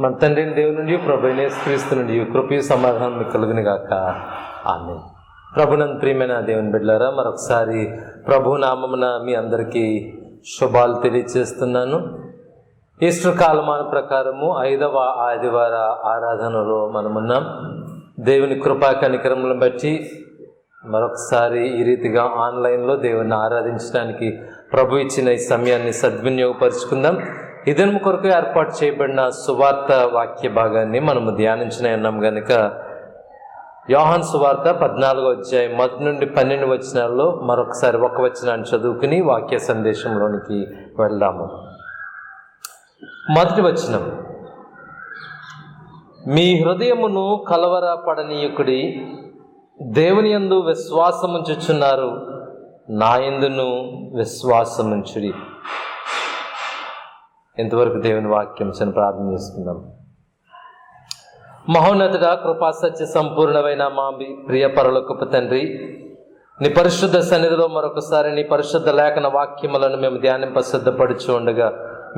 మన తండ్రి దేవుని నుండి ప్రభువైన యేసుక్రీస్తు నుండి కృపయు సమాధానం కలుగును గాక. ఆమేన్. ప్రభునందు ప్రియమైన దేవుని బిడ్డలారా, మరొకసారి ప్రభు నామమున మీ అందరికీ శుభాలు తెలియజేస్తున్నాను. ఈస్టర్ కాలమాన ప్రకారము 5వ ఆదివార ఆరాధనలో మనమున్నాం. దేవుని కృపా కనికరములను బట్టి మరొకసారి ఈ రీతిగా ఆన్లైన్లో దేవుని ఆరాధించడానికి ప్రభు ఇచ్చిన ఈ సమయాన్ని సద్వినియోగపరుచుకుందాం. ఈ దినము కొరకు ఏర్పాటు చేయబడిన సువార్త వాక్య భాగాన్ని మనము ధ్యానించిన ఉన్నాం గనుక యోహాను సువార్త 14వ అధ్యాయం 1 నుండి 12 వచనాల్లో మరొకసారి ఒక వచనాన్ని చదువుకుని వాక్య సందేశంలోనికి వెళ్దాము. మొదటి వచనం: మీ హృదయమును కలవరపడనీయకుడి, దేవుని యందు విశ్వాసముంచుచున్నారు, నా యందును విశ్వాసముంచుడి. ఇంతవరకు దేవుని వాక్యం ప్రార్థన చేసుకుందాం. మహోన్నతుడ, కృపా సత్య సంపూర్ణమైన మా ప్రియ పరలోకపు తండ్రి, నీ పరిశుద్ధ సన్నిధిలో మరొకసారి నీ పరిశుద్ధ లేఖన వాక్యములను మేము ధ్యానింప సిద్ధపడుచు ఉండగా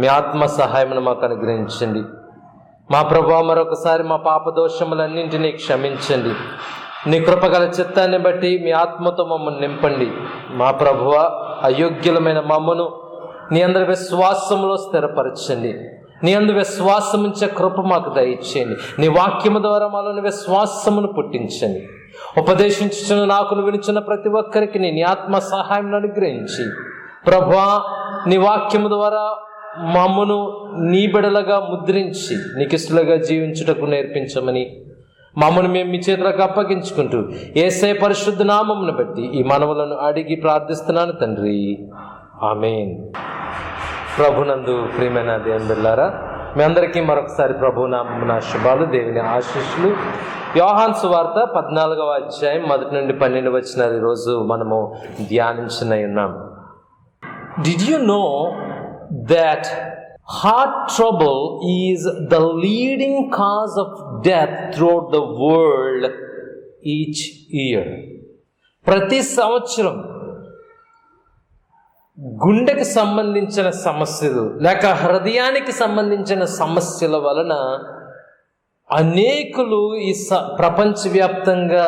మీ ఆత్మ సహాయమును మాకు అనుగ్రహించండి. మా ప్రభువా, మరొకసారి మా పాపదోషములన్నింటినీ క్షమించండి. నీ కృపగల చిత్తాన్ని బట్టి మీ ఆత్మతో మమ్మల్ని నింపండి. మా ప్రభువా, అయోగ్యులమైన మమ్మను నీ అందరి విశ్వాసంలో స్థిరపరచండి. నీ అందు విశ్వాసం ఉంచే కృప మాకు దయచేయండి. నీ వాక్యము ద్వారా మాలోని విశ్వాసమును పుట్టించండి. ఉపదేశించుచున్న నాకును వినుచున్న ప్రతి ఒక్కరికి నీ ఆత్మ సహాయం అనుగ్రహించి ప్రభువా, నీ వాక్యము ద్వారా మమ్మను నీ బిడలగా ముద్రించి నీకిష్టలుగా జీవించుటకు నేర్పించమని మమ్మను మేము మీ చేతులకు అప్పగించుకుంటూ యేసయ్య పరిశుద్ధ నామమును బట్టి ఈ మనవులను అడిగి ప్రార్థిస్తున్నాను తండ్రి, ఆమేన్. ప్రభునందు ప్రియమైన దేవుని బిడ్డలారా, మీ అందరికీ మరొకసారి ప్రభు నామమున శుభాలు, దేవుని ఆశీస్సులు. యోహాను సువార్త 14వ అధ్యాయం 1 నుండి 12 వచనాలు ఈరోజు మనము ధ్యానించిన ఉన్నాం. Did you know that heart trouble is the leading cause of death throughout the world each year? ప్రతి సంవత్సరం గుండెకి సంబంధించిన సమస్యలు లేక హృదయానికి సంబంధించిన సమస్యల వలన అనేకులు ఈ ప్రపంచవ్యాప్తంగా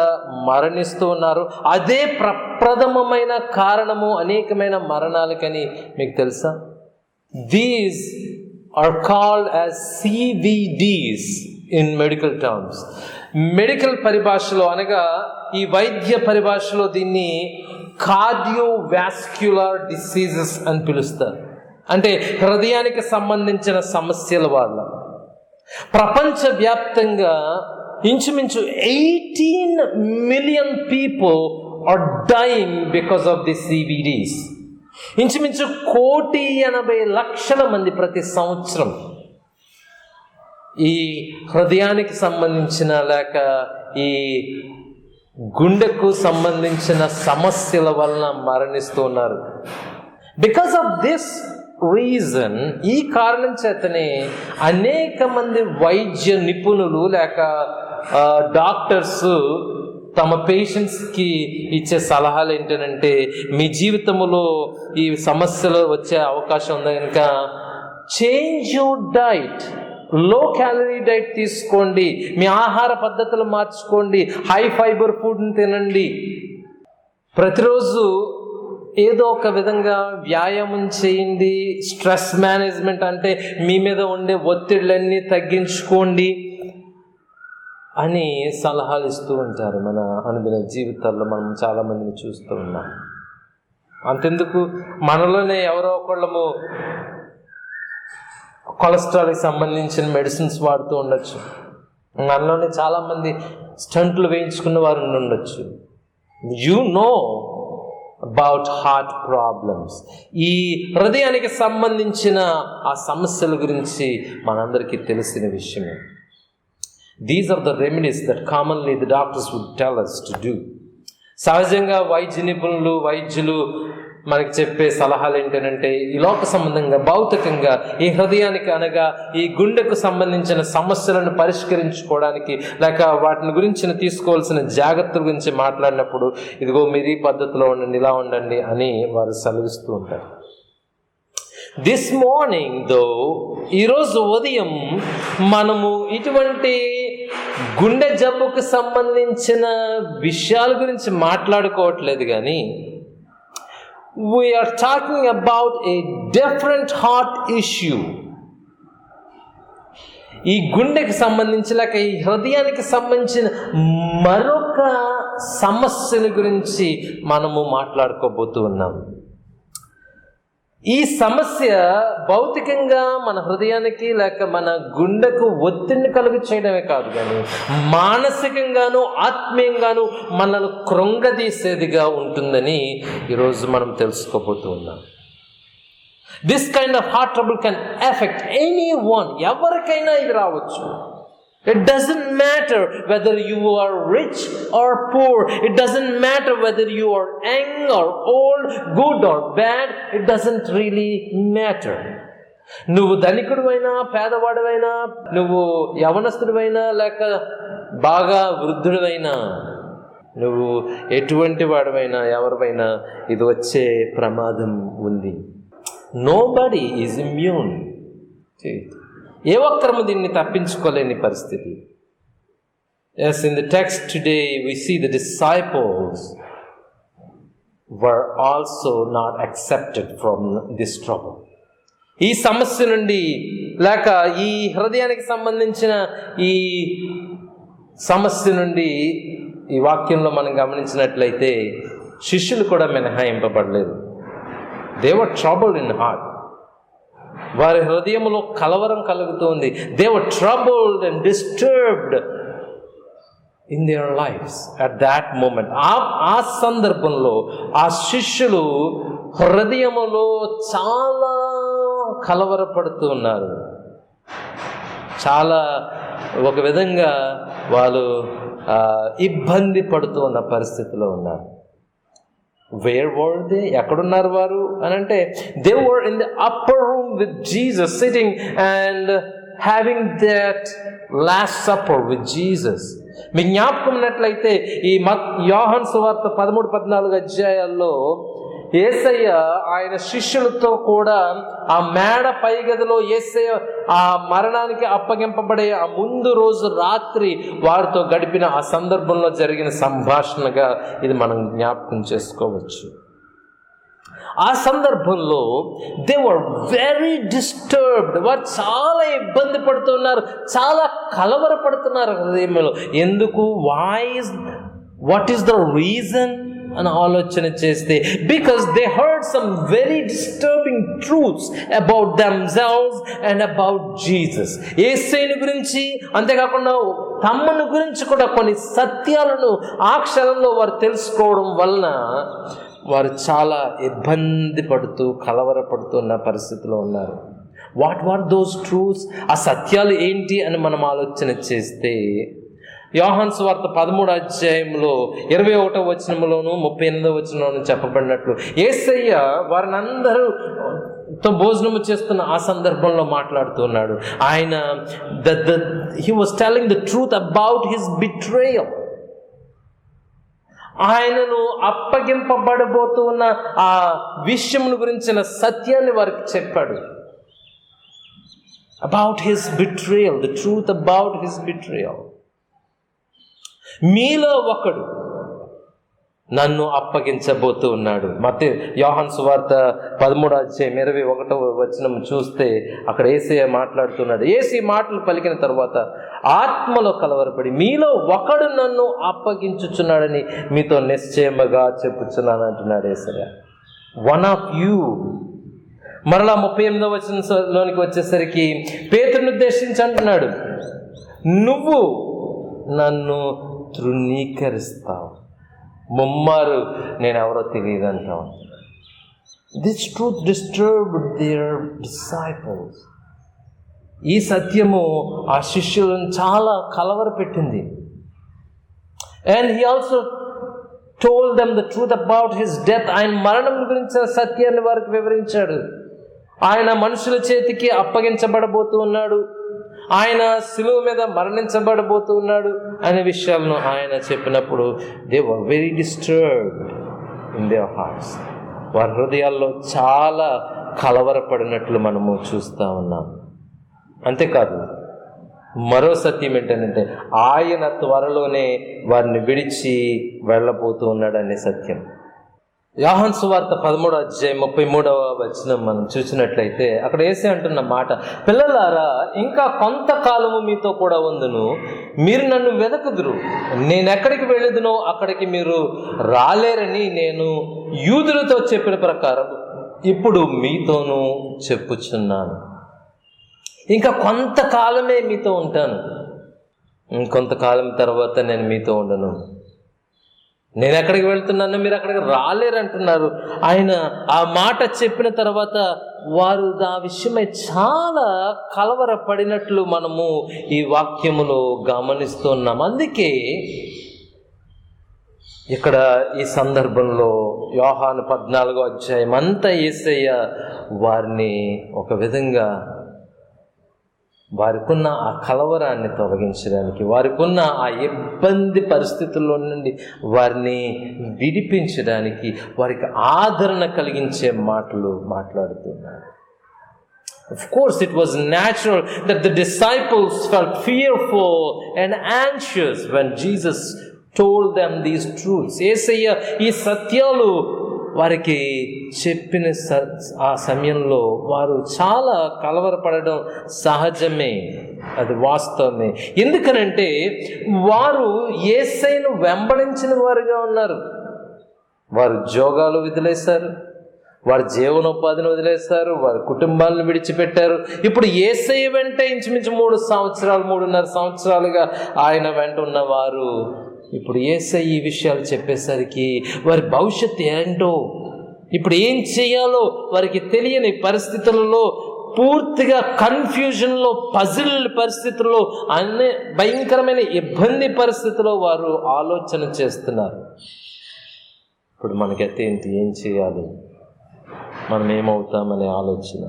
మరణిస్తూ ఉన్నారు. అదే ప్రప్రథమమైన కారణము అనేకమైన మరణాలకని మీకు తెలుసా? These are called as CVDs in medical terms. Medical పరిభాషలో అనగా ఈ వైద్య పరిభాషలో దీన్ని కార్డియోవాస్క్యులర్ డిసీజెస్ అని పిలుస్తారు. అంటే హృదయానికి సంబంధించిన సమస్యల వల్ల ప్రపంచవ్యాప్తంగా ఇంచుమించు 18 million people are dying because of the CVDs. ఇంచుమించు 1,80,00,000 మంది ప్రతి సంవత్సరం ఈ హృదయానికి సంబంధించిన లేక ఈ గుండెకు సంబంధించిన సమస్యల వలన మరణిస్తూ ఉన్నారు. బికాస్ ఆఫ్ దిస్ రీజన్, ఈ కారణం చేతనే అనేక మంది వైద్య నిపుణులు లేక డాక్టర్స్ తమ పేషెంట్స్కి ఇచ్చే సలహాలు ఏంటంటే, మీ జీవితంలో ఈ సమస్యలు వచ్చే అవకాశం ఉంది కనుక change your diet, low calorie diet తీసుకోండి, మీ ఆహార పద్ధతులు మార్చుకోండి, హై ఫైబర్ ఫుడ్ని తినండి, ప్రతిరోజు ఏదో ఒక విధంగా వ్యాయామం చేయండి, స్ట్రెస్ మేనేజ్మెంట్ అంటే మీ మీద ఉండే ఒత్తిళ్ళన్నీ తగ్గించుకోండి అని సలహాలు ఇస్తూ ఉంటారు. మన అనుదిన జీవితాల్లో మనం చాలామందిని చూస్తూ ఉన్నాం. అంతెందుకు, మనలోనే ఎవరో ఒకళ్ళము కొలెస్ట్రాల్కి సంబంధించిన మెడిసిన్స్ వాడుతూ ఉండొచ్చు. మనలోనే చాలామంది స్టంట్లు వేయించుకున్న వారు ఉండొచ్చు. You know about heart problems. ఈ హృదయానికి సంబంధించిన ఆ సమస్యల గురించి మనందరికీ తెలిసిన విషయమే. These are the remedies that commonly the doctors would tell us to do. సహజంగా వైద్య నిపుణులు, వైద్యులు మనకి చెప్పే సలహాలు ఏంటంటే, ఈ లోక సంబంధంగా భౌతికంగా ఈ హృదయానికి అనగా ఈ గుండెకు సంబంధించిన సమస్యలను పరిష్కరించుకోవడానికి లేక వాటిని గురించి తీసుకోవాల్సిన జాగ్రత్తల గురించి మాట్లాడినప్పుడు ఇదిగో మీరు ఈ పద్ధతిలో ఉండండి, ఇలా ఉండండి అని వారు సెలవిస్తూ ఉంటారు. దిస్ మార్నింగ్ దో, ఈరోజు ఉదయం మనము ఇటువంటి గుండె జబ్బుకు సంబంధించిన విషయాల గురించి మాట్లాడుకోవట్లేదు, కానీ we're talking about a different heart issue. ఈ గుండెకి సంబంధించి లేక ఈ హృదయానికి సంబంధించిన మరొక సమస్యల గురించి మనము మాట్లాడుకోబోతూ ఉన్నాం. ఈ సమస్య భౌతికంగా మన హృదయానికి లేక మన గుండెకు ఒత్తిడిని కలుగు చేయడమే కాదు, కానీ మానసికంగాను ఆత్మీయంగాను మనల్ని కృంగదీసేదిగా ఉంటుందని ఈరోజు మనం తెలుసుకోబోతూ ఉన్నాం. This kind of heart trouble can affect any one. ఎవరికైనా ఇది రావచ్చు. It doesn't matter whether you are rich or poor. It doesn't matter whether you are young or old, good or bad. It doesn't really matter. నువ్వు ధనికుడివైనా పేదవాడివైనా, నువ్వు యవనస్తుడివైనా లేక బాగా వృద్ధుడివైనా, నువ్వు ఎటువంటి వాడివైనా ఎవరివైనా ఇది వచ్చే ప్రమాదం ఉంది. Nobody is immune to it. ఏ ఒక్కరము దీన్ని తప్పించుకోలేని పరిస్థితి. Yes, in the text today we see the disciples were also not accepted from this trouble. ఈ సమస్య నుండి లేక ఈ హృదయానికి సంబంధించిన ఈ సమస్య నుండి ఈ వాక్యంలో మనం గమనించినట్లయితే శిష్యులు కూడా మినహాయింపబడలేదు. They were troubled in heart. వారి హృదయంలో కలవరం కలుగుతుంది. They were troubled and disturbed in their lives at that moment. ఆ సందర్భంలో ఆ శిష్యులు హృదయములో చాలా కలవరపడుతూ ఉన్నారు. చాలా ఒక విధంగా వాళ్ళు ఇబ్బంది పడుతూ ఉన్న పరిస్థితిలో ఉన్నారు. Where were they? ఎక్కడున్నారు వారు అని అంటే, they were in the upper room with Jesus, sitting and having that last supper with Jesus. మీ జ్ఞాపకం ఉన్నట్లయితే ఈ యోహాను సువార్త 13-14 అధ్యాయాల్లో యేసయ్య ఆయన శిష్యులతో కూడా ఆ మేడ పై గదిలో యేసయ్య ఆ మరణానికి అప్పగింపబడే ఆ ముందు రోజు రాత్రి వారితో గడిపిన ఆ సందర్భంలో జరిగిన సంభాషణగా ఇది మనం జ్ఞాపకం చేసుకోవచ్చు. ఆ సందర్భంలో దే వర్ వెరీ డిస్టర్బ్డ్. వారు చాలా ఇబ్బంది పడుతున్నారు, చాలా కలవరపడుతున్నారు హృదయంలో. ఎందుకు? వాట్ ఈస్ ద రీజన్ అని ఆలోచన చేస్తే, because they heard some very disturbing truths about themselves and about Jesus. యేసుని గురించి, అంతేకాకుండా తమను గురించి కూడా కొన్ని సత్యాలను ఆ క్షణంలో వారు తెలుసుకోవడం వలన వారు చాలా ఇబ్బంది పడుతూ కలవరపడుతున్న పరిస్థితిలో ఉన్నారు. What were those truths? ఆ సత్యాలు ఏంటి అని మనం ఆలోచన చేస్తే, యోహాను సువార్త 13వ అధ్యాయంలో 21వ వచనంలోను 38వ వచనంలోను చెప్పబడినట్లు యేసయ్య వారిని అందరూతో భోజనము చేస్తున్న ఆ సందర్భంలో మాట్లాడుతున్నాడు. ఆయన he was telling the truth about his betrayal. ఆయనను అప్పగింపబడబోతున్న ఆ విషయమును గురించిన సత్యాన్ని వారికి చెప్పాడు. About his betrayal, the truth about his betrayal. మీలో ఒకడు నన్ను అప్పగించబోతూ ఉన్నాడు. యోహాను సువార్త 13వ అధ్యాయం 21వ వచనం చూస్తే అక్కడ యేసయ్య మాట్లాడుతున్నాడు. యేసు ఈ మాటలు పలికిన తర్వాత ఆత్మలో కలవరపడి, మీలో ఒకడు నన్ను అప్పగించుచున్నాడని మీతో నిశ్చయముగా చెప్పుచున్నాను అంటున్నాడు యేసయ్య. One of you. మరలా 38వ వచనంలోనికి వచ్చేసరికి పేతురుని ఉద్దేశించి అంటున్నాడు, నువ్వు నన్ను తృణీకరిస్తావు, ముమ్మారు నేనెవరో తెలియదు అంటావు. This truth disturbed their disciples. ఈ సత్యము ఆ శిష్యులను చాలా కలవరపెట్టింది. And he also told them the truth about his death. ఆయన మరణం గురించిన సత్యాన్ని వారికి వివరించాడు. ఆయన మనుషుల చేతికి అప్పగించబడబోతూ ఉన్నాడు, ఆయన శిలువ మీద మరణించబడబోతూ ఉన్నాడు అనే విషయాలను ఆయన చెప్పినప్పుడు they were very disturbed in their hearts. వారి హృదయాల్లో చాలా కలవరపడినట్లు మనము చూస్తూ ఉన్నాం. అంతేకాదు, మరో సత్యం ఏంటంటే ఆయన త్వరలోనే వారిని విడిచి వెళ్ళబోతూ ఉన్నాడనే సత్యం. యోహాను సువార్త 13:33 మనం చూసినట్లయితే అక్కడ యేసు అంటున్న మాట, పిల్లలారా, ఇంకా కొంతకాలము మీతో కూడా ఉందును, మీరు నన్ను వెదకుదురు, నేను ఎక్కడికి వెళ్ళదునో అక్కడికి మీరు రాలేరని నేను యూదులతో చెప్పిన ప్రకారం ఇప్పుడు మీతోనూ చెప్పుచున్నాను. ఇంకా కొంతకాలమే మీతో ఉంటాను, ఇంకొంతకాలం తర్వాత నేను మీతో ఉండను. నేను ఎక్కడికి వెళ్తున్నాను, మీరు అక్కడికి రాలేరంటున్నారు. ఆయన ఆ మాట చెప్పిన తర్వాత వారు ఆ విషయమై చాలా కలవరపడినట్లు మనము ఈ వాక్యములో గమనిస్తున్నాం. అందుకే ఇక్కడ ఈ సందర్భంలో యోహాను 14 అంతా యేసయ్య వారిని ఒక విధంగా వారికున్న ఆ కలవరాన్ని తొలగించడానికి, వారికున్న ఆ ఇబ్బంది పరిస్థితుల్లో నుండి వారిని విడిపించడానికి, వారికి ఆదరణ కలిగించే మాటలు మాట్లాడుతున్నారు. Of course, it was natural that the disciples felt fearful and anxious when Jesus told them these truths. యేసయ్య ఈ సత్యాలు వారికి చెప్పిన ఆ సమయంలో వారు చాలా కలవరపడడం సహజమే, అది వాస్తవమే. ఎందుకనంటే వారు యేసయ్యను వెంబడించిన వారుగా ఉన్నారు. వారు ఉద్యోగాలు వదిలేశారు, వారి జీవనోపాధిని వదిలేశారు, వారి కుటుంబాలను విడిచిపెట్టారు. ఇప్పుడు యేసయ్య వెంట ఇంచుమించు 3.5 సంవత్సరాలుగా ఆయన వెంట ఉన్నవారు ఇప్పుడు యేసయ్య ఈ విషయాలు చెప్పేసరికి వారి భవిష్యత్తు ఏంటో, ఇప్పుడు ఏం చేయాలో వారికి తెలియని పరిస్థితులలో, పూర్తిగా కన్ఫ్యూజన్లో, పజిల్ పరిస్థితుల్లో, అన్ని భయంకరమైన ఇబ్బంది పరిస్థితుల్లో వారు ఆలోచన చేస్తున్నారు. ఇప్పుడు మనకైతే ఏంటి, ఏం చేయాలి, మనం ఏమవుతామనే ఆలోచన.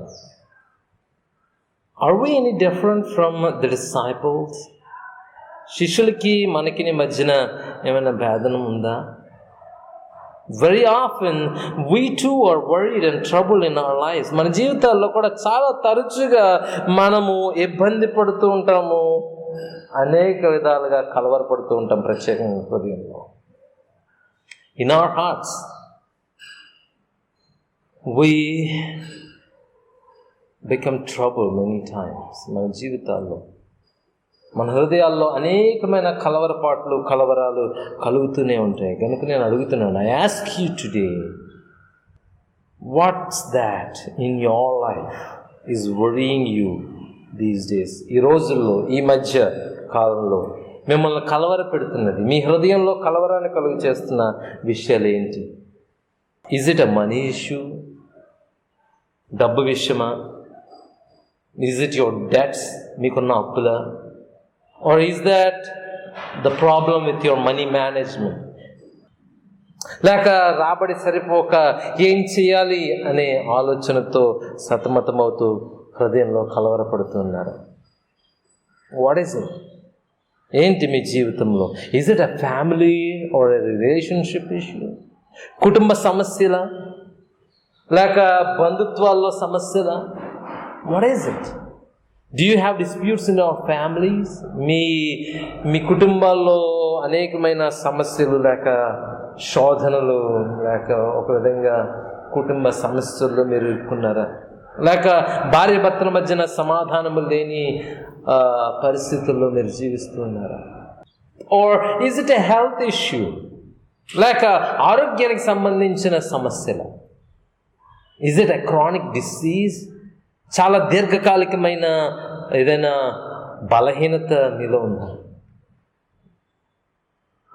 Are we any different from the disciples? శిష్యులకి మనకి మధ్యన ఏమైనా భేదనం ఉందా? Very often we too are worried and troubled in our lives. మన జీవితాల్లో కూడా చాలా తరచుగా మనము ఇబ్బంది పడుతూ ఉంటాము, అనేక విధాలుగా కలవరపడుతూ ఉంటాం, ప్రత్యేకంగా హృదయంలో. In our hearts we become troubled many times. మన జీవితాల్లో, మన హృదయాల్లో అనేకమైన కలవరాలు కలుగుతూనే ఉంటాయి. కనుక నేను అడుగుతున్నాను, I ask you today, what's that in your life is worrying you these days? ఈ రోజుల్లో, ఈ మధ్య కాలంలో మిమ్మల్ని కలవర పెడుతున్నది, మీ హృదయంలో కలవరాన్ని కలుగు చేస్తున్న విషయాలు ఏంటి? Is it a money issue? డబ్బు విషయమా? Is it your debts? మీకున్న అప్పులా? Or is that the problem with your money management? లేక రాబడి సరిపోక ఏం చేయాలి అనే ఆలోచనతో సతమతమవుతూ హృదయంలో కలవరపడుతున్నారు. What is it? ఏంటి మీ జీవితంలో? Is it a family or a relationship issue? కుటుంబ సమస్యలా, లేక బంధుత్వాల్లో సమస్యలా? What is it? Do you have disputes in your families? మీ కుటుంబాల్లో అనేకమైన సమస్యలు, లేక శోధనలు, లేక ఒక విధంగా కుటుంబ సమస్యల్లో మీరు ఇరుక్కున్నారా? లేక భార్య భర్తల మధ్యన సమాధానము లేని పరిస్థితుల్లో మీరు జీవిస్తున్నారా? Or is it a health issue? లేక ఆరోగ్యానికి సంబంధించిన సమస్యలు? Is it a chronic disease? చాలా దీర్ఘకాలికమైన ఏదైనా బలహీనత మీలో ఉందా?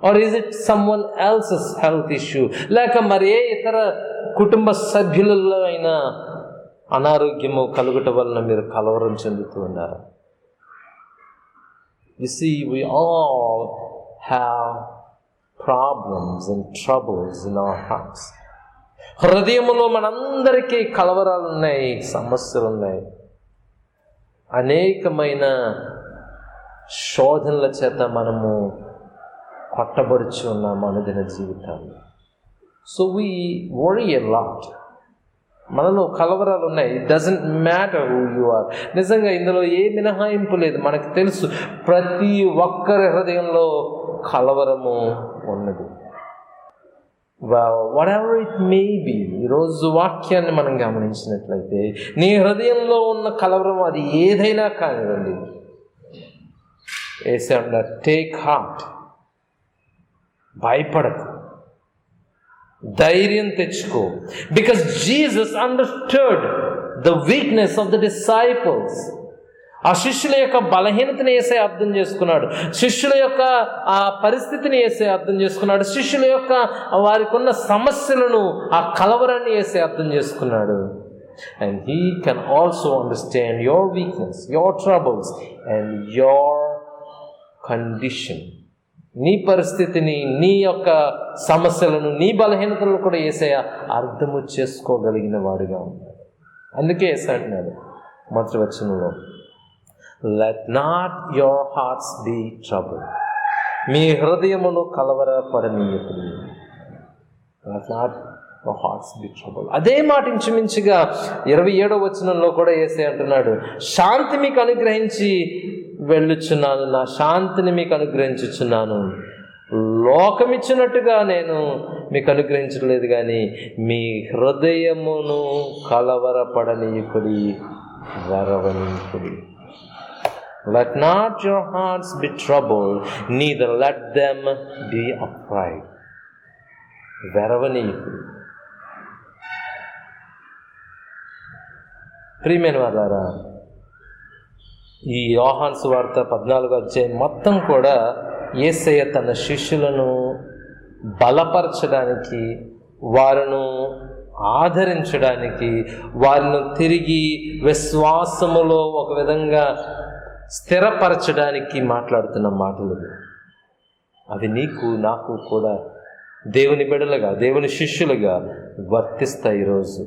Or is it someone else's health issue? లేక మరి ఏ ఇతర కుటుంబ సభ్యులలో అయినా అనారోగ్యము కలుగుట వలన మీరు కలవరం చెందుతూ ఉన్నారు? You see, we all have problems and troubles in our hearts. హృదయములో మనందరికీ కలవరాలు ఉన్నాయి, సమస్యలు ఉన్నాయి, అనేకమైన శోధనల చేత మనము కొట్టబడుచు ఉన్నాము అనుదిన జీవితాన్ని. So we worry a lot. మనలో కలవరాలు ఉన్నాయి. It doesn't matter who you are. నిజంగా ఇందులో ఏ మినహాయింపు లేదు. మనకు తెలుసు ప్రతి ఒక్కరి హృదయంలో కలవరము ఉన్నది. What ever it may be, ఈరోజు వాక్యాన్ని మనం గమనించినట్లయితే నీ హృదయంలో ఉన్న కలవరం అది ఏదైనా కానివ్వండి, ఏసే టేక్ హార్ట్, భయపడకు, ధైర్యం తెచ్చుకో. Because Jesus understood the weakness of the disciples. ఆ శిష్యుల యొక్క బలహీనతని యేసే అర్థం చేసుకున్నాడు. శిష్యుల యొక్క ఆ పరిస్థితిని యేసే అర్థం చేసుకున్నాడు. శిష్యుల యొక్క వారికి ఉన్న సమస్యలను, ఆ కలవరాన్ని యేసే అర్థం చేసుకున్నాడు. And he can also understand your weakness, your troubles and your condition. నీ పరిస్థితిని, నీ యొక్క సమస్యలను, నీ బలహీనతలను కూడా యేసయ్య అర్థము చేసుకోగలిగిన వాడుగా ఉన్నాడు. అందుకే యేసయ్య అంటున్నాడు మొదటి వచనంలో, let not your hearts be trouble. మీ హృదయమును కలవరపడనీయకుడి. Let not your hearts be trouble. అదే మాట ఇంచుమించుగా 27వ వచనంలో కూడా యేసయ్య అంటున్నాడు, శాంతి మీకు అనుగ్రహించి వెళ్ళుచున్నాను, నా శాంతిని మీకు అనుగ్రహించుచున్నాను. లోకమిచ్చినట్టుగా నేను మీకు అనుగ్రహించలేదు, కానీ మీ హృదయమును కలవరపడనీయకుడి, వెరవనీయకుడి. Let not your hearts be troubled, neither let them be afraid. వెరవనీయకుడి. ప్రియమైన వారులారా, ఈ యోహాను సువార్త 14వ అధ్యాయం మొత్తం కూడా యేసయ్య తన శిష్యులను బలపరచడానికి, వారిని ఆదరించడానికి, వారిని తిరిగి విశ్వాసములో ఒక విధంగా స్థిరపరచడానికి మాట్లాడుతున్న మాటలు. అవి నీకు నాకు కూడా దేవుని బిడ్డలుగా, దేవుని శిష్యులుగా వర్తిస్తాయి ఈరోజు.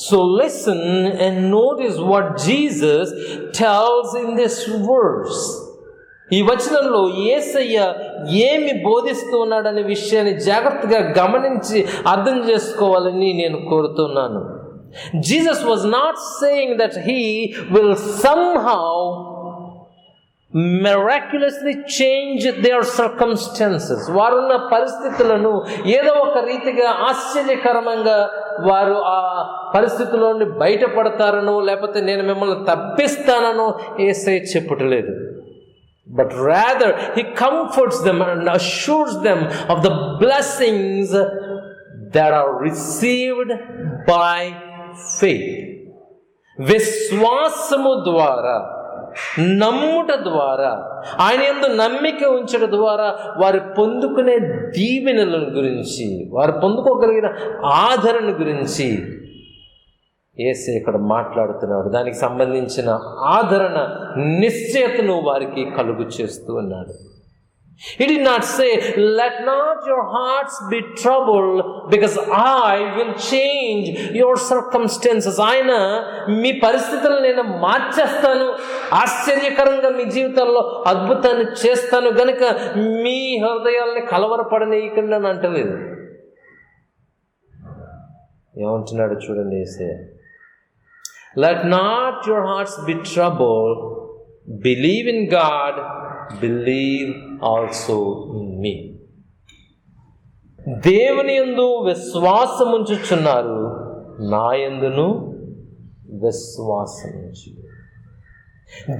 So listen and notice what Jesus tells in this verse. ఈ వచనంలో యేసయ్య ఏమి బోధిస్తూ ఉన్నాడనే విషయాన్ని జాగ్రత్తగా గమనించి అర్థం చేసుకోవాలని నేను కోరుతున్నాను. Jesus was not saying that he will somehow miraculously change their circumstances. వారున్న పరిస్థితులను ఏదో ఒక రీతిగా ఆశ్చర్యకరంగా వారు ఆ పరిస్థితుల్లో నుండి బయటపడతారనో, లేకపోతే నేను మిమ్మల్ని తప్పిస్తానో యేసయ్య చెప్పట్లేదు. But rather he comforts them and assures them of the blessings that are received by faith. విశ్వాసము ద్వారా, నమ్ముట ద్వారా, ఆయన యందు నమ్మిక ఉంచడం ద్వారా వారు పొందుకునే దీవెనల గురించి, వారు పొందుకోగలిగిన ఆదరణ గురించి యేసే ఇక్కడ మాట్లాడుతున్నాడు. దానికి సంబంధించిన ఆదరణ, నిశ్చయతను వారికి కలుగు చేస్తూ ఉన్నాడు. He did not say, let not your hearts be troubled because I will change your circumstances. ఆయన మీ పరిస్థితులను నేను మార్చేస్తాను, ఆశ్చర్యకరంగా మీ జీవితాల్లో అద్భుతాన్ని చేస్తాను గనుక మీ హృదయాల్ని కలవరపడనీయకుండా అని అంటలేదు. ఏమంటున్నాడు చూడండి యేసయ్య, let not your hearts be troubled, believe in God, believe also in me. దేవుని యందు విశ్వాసముంచుచున్నారు, నా యందును విశ్వాసముంచు.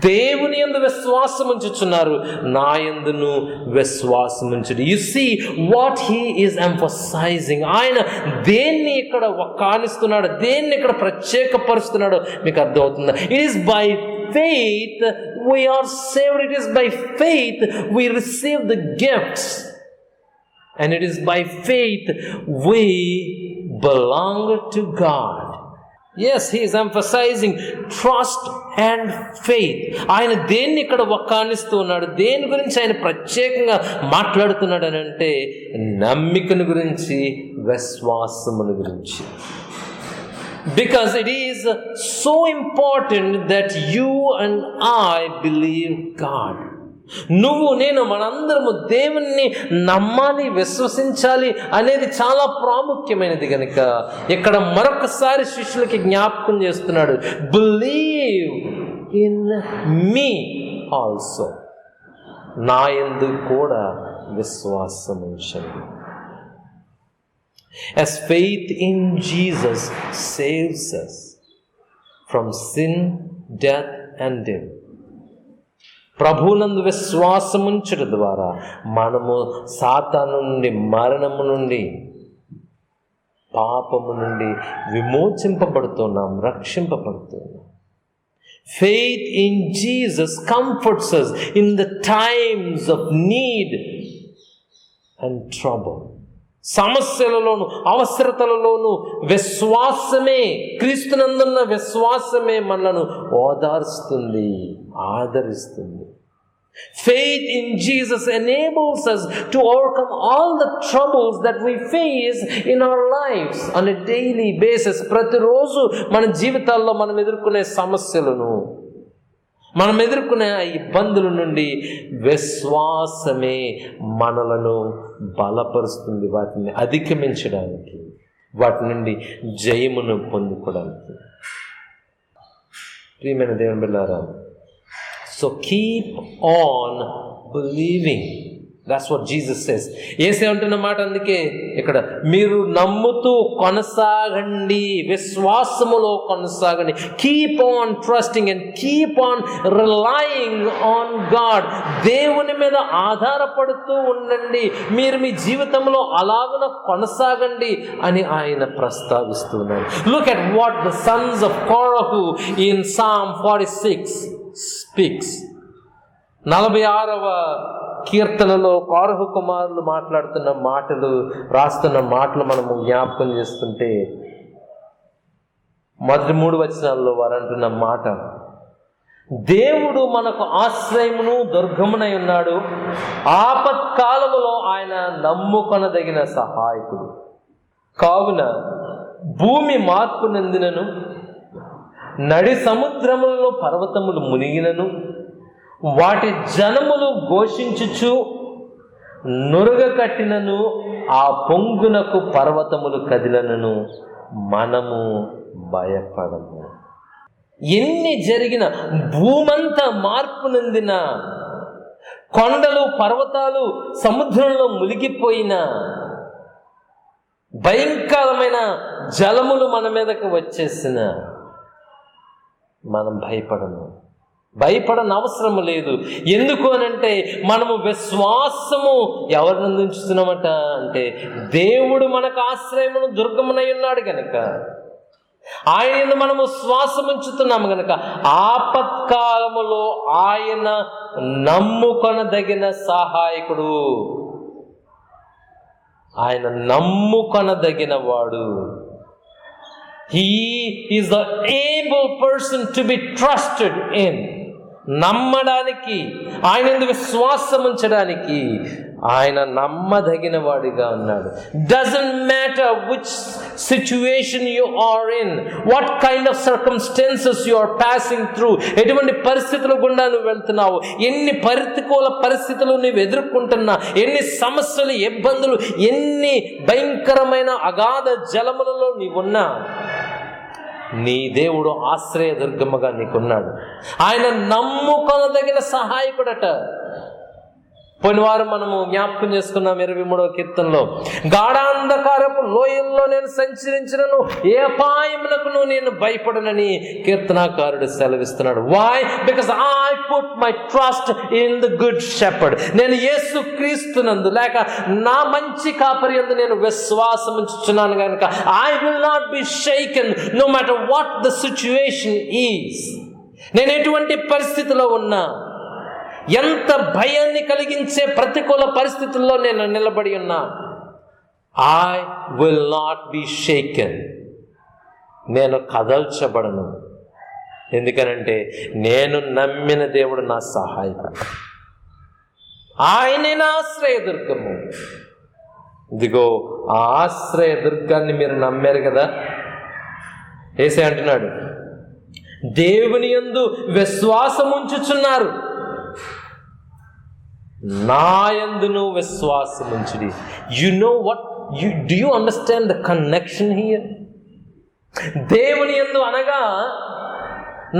దేవుని యందు విశ్వాసముంచుచున్నారు, నా యందును విశ్వాసముంచుడు. You see what he is emphasising. ఆయన దేన్ని ఇక్కడ వక్కానిస్తున్నాడు, దేన్ని ఇక్కడ ప్రత్యేకపరుస్తున్నాడో మీకు అర్థమవుతుందా? It is by faith we are saved. It is by faith we receive the gifts, and it is by faith we belong to God. Yes, he is emphasizing trust and faith. ఆయన దేన్ని ఇక్కడ వక్కానిస్తూ ఉన్నాడు, దేని గురించి ఆయన ప్రత్యేకంగా మాట్లాడుతున్నాడు అని అంటే నమ్మికను గురించి, విశ్వాసమును గురించి. Because it is so important that you and I believe God. నువ్వు నేను మనందరము దేవుణ్ణి నమ్మాలి, విశ్వసించాలి అనేది చాలా ప్రాముఖ్యమైనది కనుక ఇక్కడ మరొకసారి శిష్యులకి జ్ఞాపకం చేస్తున్నాడు, బిలీవ్ ఇన్ మీ ఆల్సో, నా యందు కూడా విశ్వాసం ఉంచండి. As faith in Jesus saves us from sin, death and death. ప్రభువునందు విశ్వాసముంచడం ద్వారా మనము సాతాను నుండి, మరణము నుండి, పాపము నుండి విమోచింపబడుతున్నాం, రక్షింపబడుతున్నాం. Faith in Jesus comforts us in the times of need and trouble. సమస్యలలోను, అవసరతలలోను విశ్వాసమే, క్రీస్తునందున్న విశ్వాసమే మనలను ఓదార్స్తుంది, ఆదరిస్తుంది. Faith in Jesus enables us to overcome all the troubles that we face in our lives on a daily basis. ప్రతిరోజు మన జీవితాల్లో మనం ఎదుర్కొనే సమస్యలను, మనం ఎదుర్కొనే ఇబ్బందుల నుండి విశ్వాసమే మనలను బలపరుస్తుంది, వాటిని అధిగమించడానికి, వాటి నుండి జయమును పొందుకోవడానికి. ప్రియమైన దేవుని బిడ్డలారా, so keep on believing. That's what Jesus says. యేసు అంటున్న మాట అందుకే ఇక్కడ, మీరు నమ్ముతూ కొనసాగండి, విశ్వాసములో కొనసాగండి. Keep on trusting and keep on relying on God. దేవుని మీద ఆధారపడుతూ ఉండండి, మీరు మీ జీవితంలో అలాగున కొనసాగండి అని ఆయన ప్రస్తావిస్తున్నారు. Look at what the sons of Korah in Psalm 46 speaks. 46వ కీర్తనలో కోరహు కుమారులు మాట్లాడుతున్న మాటలు, రాస్తున్న మాటలు మనము జ్ఞాపకం చేసుకుంటే, మొదటి 3 వచనాల్లో వారు అంటున్న మాట, దేవుడు మనకు ఆశ్రయమును దుర్గమునై ఉన్నాడు, ఆపత్కాలములో ఆయన నమ్ముకొనదగిన సహాయకుడు. కావున భూమి మార్పు నందినను, నడి సముద్రములలో పర్వతములు మునిగినను, వాటి జనములు ఘోషించుచు నురుగ కట్టినను, ఆ పొంగునకు పర్వతములు కదిలనను, మనము భయపడము. ఎన్ని జరిగిన, భూమంతా మార్పు నందిన, కొండలు పర్వతాలు సముద్రంలో మునిగిపోయిన, భయంకరమైన జలములు మన మీదకు వచ్చేసిన, మనం భయపడము. భయపడని అవసరం లేదు. ఎందుకు అనంటే మనము విశ్వాసము ఎవరిని ఉంచుతున్నామట అంటే, దేవుడు మనకు ఆశ్రయమును దుర్గమునై ఉన్నాడు గనక, ఆయన మనము శ్వాసం ఉంచుతున్నాము గనక, ఆపత్కాలములో ఆయన నమ్ముకొనదగిన సహాయకుడు, ఆయన నమ్ముకొనదగిన వాడు. He is the able person to be trusted in. నమ్మడానికి, ఆయన విశ్వాసం ఉంచడానికి ఆయన నమ్మదగిన వాడిగా ఉన్నాడు. Doesn't matter which situation you are in, what kind of circumstances you are passing through, ఎటువంటి పరిస్థితుల గుండా నువ్వు వెళ్తున్నావు, ఎన్ని ప్రతికూల పరిస్థితులు నువ్వు ఎదుర్కొంటున్నా, ఎన్ని సమస్యలు, ఇబ్బందులు, ఎన్ని భయంకరమైన అగాధ జలములలో నీవున్నా, నీ దేవుడు ఆశ్రయ దుర్గముగా నీకున్నాడు. ఆయన నమ్ముకొనదగిన సహాయకుడట. పోయిన వారం మనము జ్ఞాపకం చేసుకున్నాం 23వ కీర్తనలో, గాఢాంధకారపు లోయల్లో నేను సంచరించినను, ఏ అపాయమునకు నేను భయపడనని కీర్తనాకారుడు సెలవిస్తున్నాడు. Why? Because I put my trust in the good shepherd. నేను యేసు క్రీస్తునందు, లేక నా మంచి కాపరి యందు నేను విశ్వాసం ఉంచుచున్నాను కనుక, I will not be shaken no matter what the situation is. నేను ఎటువంటి పరిస్థితిలో ఉన్నా, ఎంత భయాన్ని కలిగించే ప్రతికూల పరిస్థితుల్లో నేను నిలబడి ఉన్నా, ఐ విల్ నాట్ బి షేకెన్, నేను కదల్చబడను. ఎందుకనంటే నేను నమ్మిన దేవుడు నా సహాయకుడు, ఆయనే నా ఆశ్రయదుర్గము. ఇదిగో ఆ ఆశ్రయదుర్గాన్ని మీరు నమ్మారు కదా. యేసే అంటున్నాడు, దేవుని యందు విశ్వాసం ఉంచుచున్నారు, నాయందును విశ్వాసముంచుడి. You know what do you understand the connection here? దేవుని యందు అనగా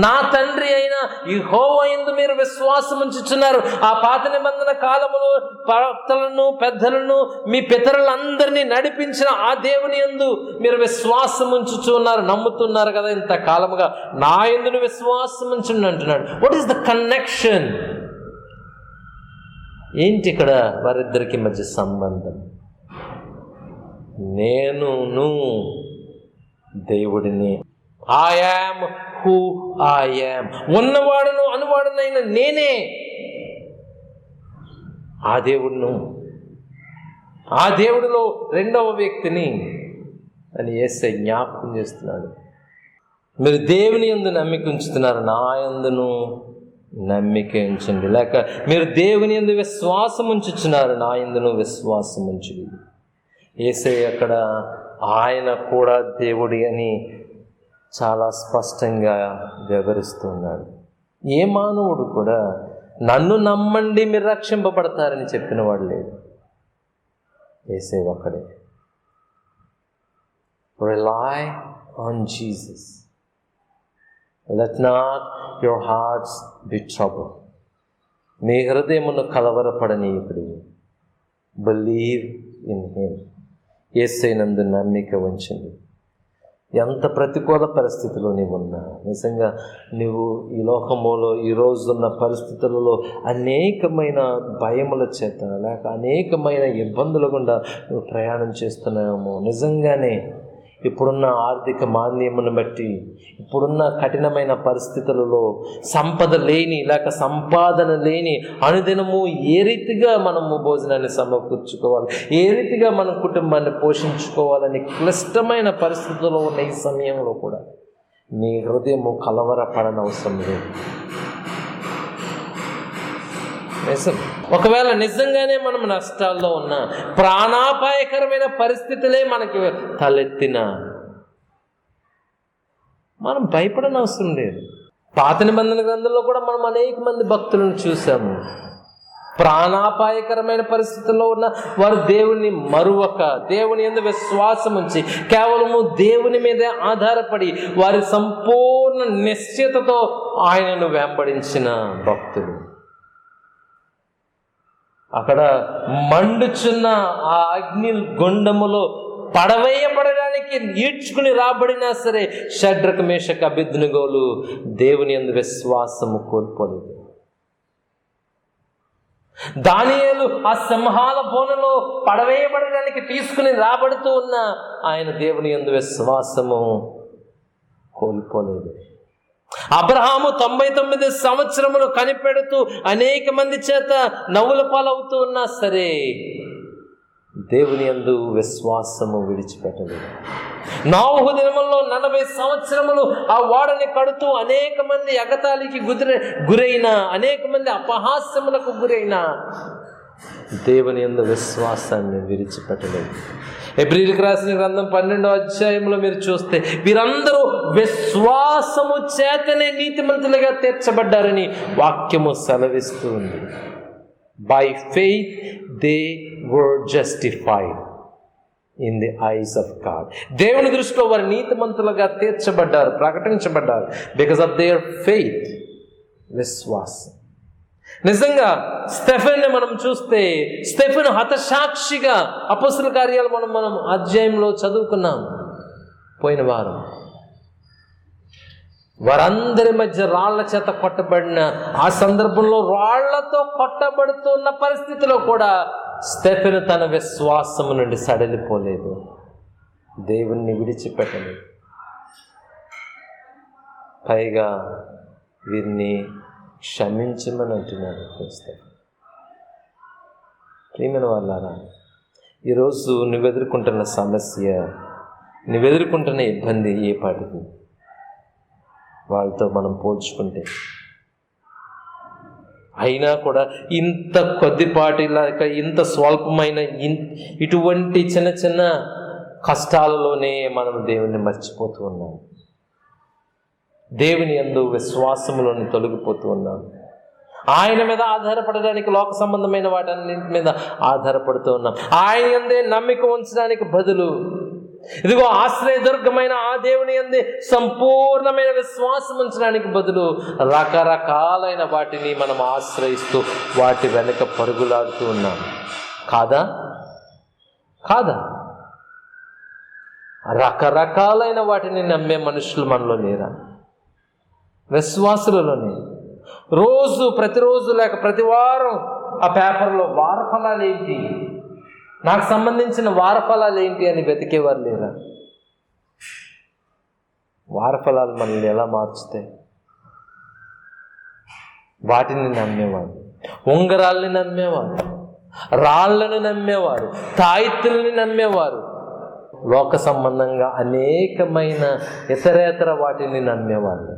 నా తండ్రి అయిన యెహోవా యందు మీరు విశ్వాసం ఉంచుచున్నారు. ఆ పాత నిబంధన కాలములో ప్రవక్తలను, పెద్దలను, మీ పితరులందరినీ నడిపించిన ఆ దేవుని యందు మీరు విశ్వాసం ఉంచుచున్నారు, నమ్ముతున్నారు కదా ఇంత కాలముగా. నా యందును విశ్వాసం ఉంచండి అంటున్నాడు. What is the connection? ఏంటి ఇక్కడ వారిద్దరికి మధ్య సంబంధం? నేనును దేవుడిని, I am who I am, ఉన్నవాడును అనువాడునైన నేనే ఆ దేవుడును, ఆ దేవుడిలో రెండవ వ్యక్తిని అని యేసయ్య జ్ఞాపకం చేస్తున్నాడు. మీరు దేవుని యందు నమ్మిక ఉంచుతున్నారు, నా యందును నమ్మిక ఉంచండి. లేక మీరు దేవుని యందు విశ్వాసం ఉంచుచున్నారు, నా యందును విశ్వాసం ఉంచుడి. యేసయ్య అక్కడ ఆయన కూడా దేవుడి అని చాలా స్పష్టంగా వివరిస్తున్నాడు. ఏ మానవుడు కూడా నన్ను నమ్మండి మీరు రక్షింపబడతారని చెప్పిన వాడు లేడు. యేసయ్య ఒక్కడే. Rely on Jesus. Let not your hearts be troubled. మీ హృదయమును కలవరపడనీయకుడి. Believe in him. యేసయ్యనందు నమ్మిక ఉంచండి. ఎంత ప్రతికూల పరిస్థితిలో నీవు ఉన్నా, నిజంగా నువ్వు ఈ లోకములో ఈ రోజున్న పరిస్థితులలో అనేకమైన భయముల చేత లేక అనేకమైన ఇబ్బందుల గుండా నువ్వు ప్రయాణం చేస్తున్నావేమో. నిజంగానే ఇప్పుడున్న ఆర్థిక మాంద్యమును బట్టి, ఇప్పుడున్న కఠినమైన పరిస్థితులలో సంపద లేని లేక సంపాదన లేని అనుదినము ఏ రీతిగా మనము భోజనాన్ని సమకూర్చుకోవాలి, ఏ రీతిగా మన కుటుంబాన్ని పోషించుకోవాలని క్లిష్టమైన పరిస్థితుల్లో ఉన్న ఈ సమయంలో కూడా నీ హృదయము కలవరపడనవసరం లేదు. ఒకవేళ నిజంగానే మనం నష్టాల్లో ఉన్న, ప్రాణాపాయకరమైన పరిస్థితులే మనకి తలెత్తిన, మనం భయపడనవసరం లేదు. పాత నిబంధన గ్రంథంలో కూడా మనం అనేక మంది భక్తులను చూసాము. ప్రాణాపాయకరమైన పరిస్థితుల్లో ఉన్న వారు దేవుని మరువక, దేవుని యందు విశ్వాసం ఉంచి కేవలము దేవుని మీదే ఆధారపడి వారి సంపూర్ణ నిశ్చయతతో ఆయనను వెంబడించిన భక్తులు. అక్కడ మండుచున్న ఆ అగ్ని గుండములో పడవేయబడడానికి ఈడ్చుకుని రాబడినా సరే షడ్రక, మేషక, అబేద్నెగోలు దేవుని యందు విశ్వాసము కోల్పోలేదు. దానియేలు ఆ సింహాల బోనులో పడవేయబడడానికి తీసుకుని రాబడుతూ ఉన్న ఆయన దేవుని యందు విశ్వాసము కోల్పోలేదు. అబ్రహాము 99 సంవత్సరములు కనిపెడుతూ అనేక మంది చేత నవ్వుల పాలవుతూ ఉన్నా సరే దేవుని యందు విశ్వాసము విడిచిపెట్టలేదు. నోవహు దినముల్లో 40 సంవత్సరములు ఆ ఓడని కడుతూ అనేక మంది ఎగతాళికి గురైన, అనేక మంది అపహాస్యములకు గురైన దేవుని యందు విశ్వాసాన్ని విడిచిపెట్టలేదు. హెబ్రీయులకు రాసిన గ్రంథం 12వ అధ్యాయంలో మీరు చూస్తే వీరందరూ విశ్వాసము చేతనే నీతిమంతులుగా తీర్చబడ్డారని వాక్యము సెలవిస్తూ ఉంది. By faith they were justified in the eyes of God. దేవుని దృష్టిలో వారు నీతిమంతులుగా తీర్చబడ్డారు, ప్రకటించబడ్డారు. బికాస్ ఆఫ్ దేర్ ఫెయిత్, విశ్వాసం. నిజంగా స్టెఫెన్ని మనం చూస్తే, స్టెఫెన్ హతసాక్షిగా అపొస్తలుల కార్యాలు మనం అధ్యాయంలో చదువుకున్నాం పోయిన వారం. వారందరి మధ్య రాళ్ల చేత కొట్టబడిన ఆ సందర్భంలో రాళ్లతో కొట్టబడుతున్న పరిస్థితిలో కూడా స్టెఫెన్ తన విశ్వాసము నుండి సడలిపోలేదు, దేవుణ్ణి విడిచిపెట్టలేదు. పైగా వీరిని క్షమించమని అంటున్నాడు. ప్రియమైన వాళ్ళారా, ఈరోజు నువ్వెదుర్కొంటున్న సమస్య, నువ్వెదుర్కొంటున్న ఇబ్బంది ఏ పాటిది వాళ్ళతో మనం పోల్చుకుంటే? అయినా కూడా ఇంత కొద్దిపాటి లేక ఇంత స్వల్పమైన ఇటువంటి చిన్న చిన్న కష్టాలలోనే మనం దేవుణ్ణి మర్చిపోతూ ఉన్నాం, దేవుని యందు విశ్వాసములోని తొలగిపోతూ ఉన్నాం. ఆయన మీద ఆధారపడడానికి లోక సంబంధమైన వాటన్నింటి మీద ఆధారపడుతూ ఉన్నాం. ఆయన యందే నమ్మిక ఉంచడానికి బదులు ఇదిగో ఆశ్రయదుర్గమైన ఆ దేవుని యందే సంపూర్ణమైన విశ్వాసం ఉంచడానికి బదులు రకరకాలైన వాటిని మనం ఆశ్రయిస్తూ వాటి వెనక పరుగులాడుతూ ఉన్నాం. కాదా? రకరకాలైన వాటిని నమ్మే మనుషులు మనలో లేరా? విశ్వాసులలోనే ప్రతిరోజు లేక ప్రతి వారం ఆ పేపర్లో వారఫలాలు ఏంటి, నాకు సంబంధించిన వారఫలాలు ఏంటి అని వెతికేవారు లేరా? వారఫలాలు మనల్ని ఎలా మార్చుతాయి? వాటిని నమ్మేవారు, ఉంగరాల్ని నమ్మేవారు, రాళ్లను నమ్మేవారు, తాయిత్తుల్ని నమ్మేవారు, లోక సంబంధంగా అనేకమైన ఇతరేతర వాటిని నమ్మేవాళ్ళు.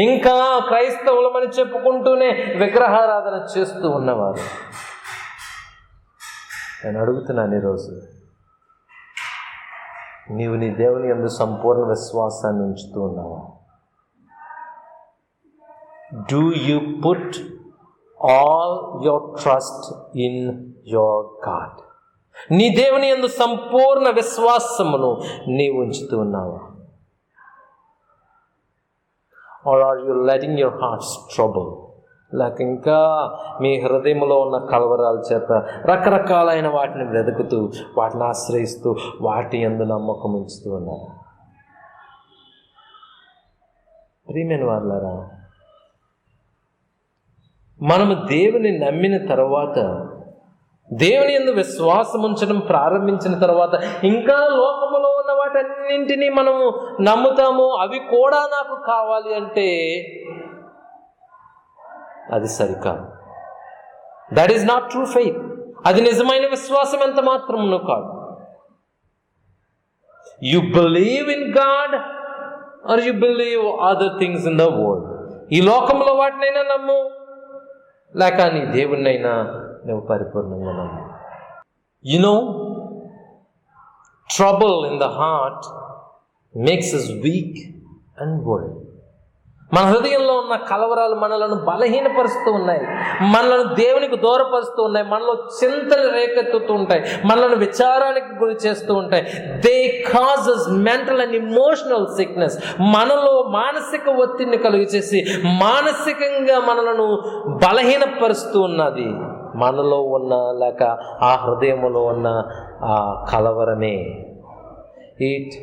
ఇంకా క్రైస్తవులమని చెప్పుకుంటూనే విగ్రహారాధన చేస్తూ ఉన్నవారు. నేను అడుగుతున్నాను ఈరోజు, నీవు నీ దేవుని యందు సంపూర్ణ విశ్వాసాన్ని ఉంచుతూ ఉన్నావా? Do you put all your trust in your God? నీ దేవుని యందు సంపూర్ణ విశ్వాసమును నీవు ఉంచుతూ ఉన్నావా? Or are you letting your hearts trouble? లేక ఇంకా మీ హృదయంలో ఉన్న కలవరాల చేత రకరకాలైన వాటిని వెతుకుతూ వాటిని ఆశ్రయిస్తూ వాటి యందు నమ్మకం ఉంచుతూ ఉన్నారు. ప్రియమైన వారులారా, మనము దేవుని నమ్మిన తర్వాత, దేవుని యందు విశ్వాసం ఉంచడం ప్రారంభించిన తర్వాత ఇంకా లోకములో ఉన్న వాటన్నింటినీ మనము నమ్ముతాము. అవి కూడా నాకు కావాలి అంటే అది సరికాదు. That is not true faith. అది నిజమైన విశ్వాసం ఎంత మాత్రమును కాదు. You believe in God or you believe other things in the world. ఈ లోకంలో వాటినైనా నమ్ము, లేక నీ దేవుణ్ణైనా నువ్వు పరిపూర్ణంగా నమ్ము. You know, trouble in the heart makes us weak and worried. మన హృదయంలో ఉన్న కలవరాలు మనలను బలహీనపరుస్తూ ఉన్నాయి, మనలను దేవునికి దూరపరుస్తూ ఉన్నాయి, మనలో చింతలు రేకెత్తుతూ ఉంటాయి, మనలను విచారానికి గురి చేస్తూ ఉంటాయి. They causes mental and emotional sickness. మనలో మానసిక ఒత్తిడిని కలుగు చేసి మానసికంగా మనలను బలహీనపరుస్తూ ఉన్నది. మనలో ఉన్న లేక ఆ హృదయంలో ఉన్న ఆ కలవరమే. It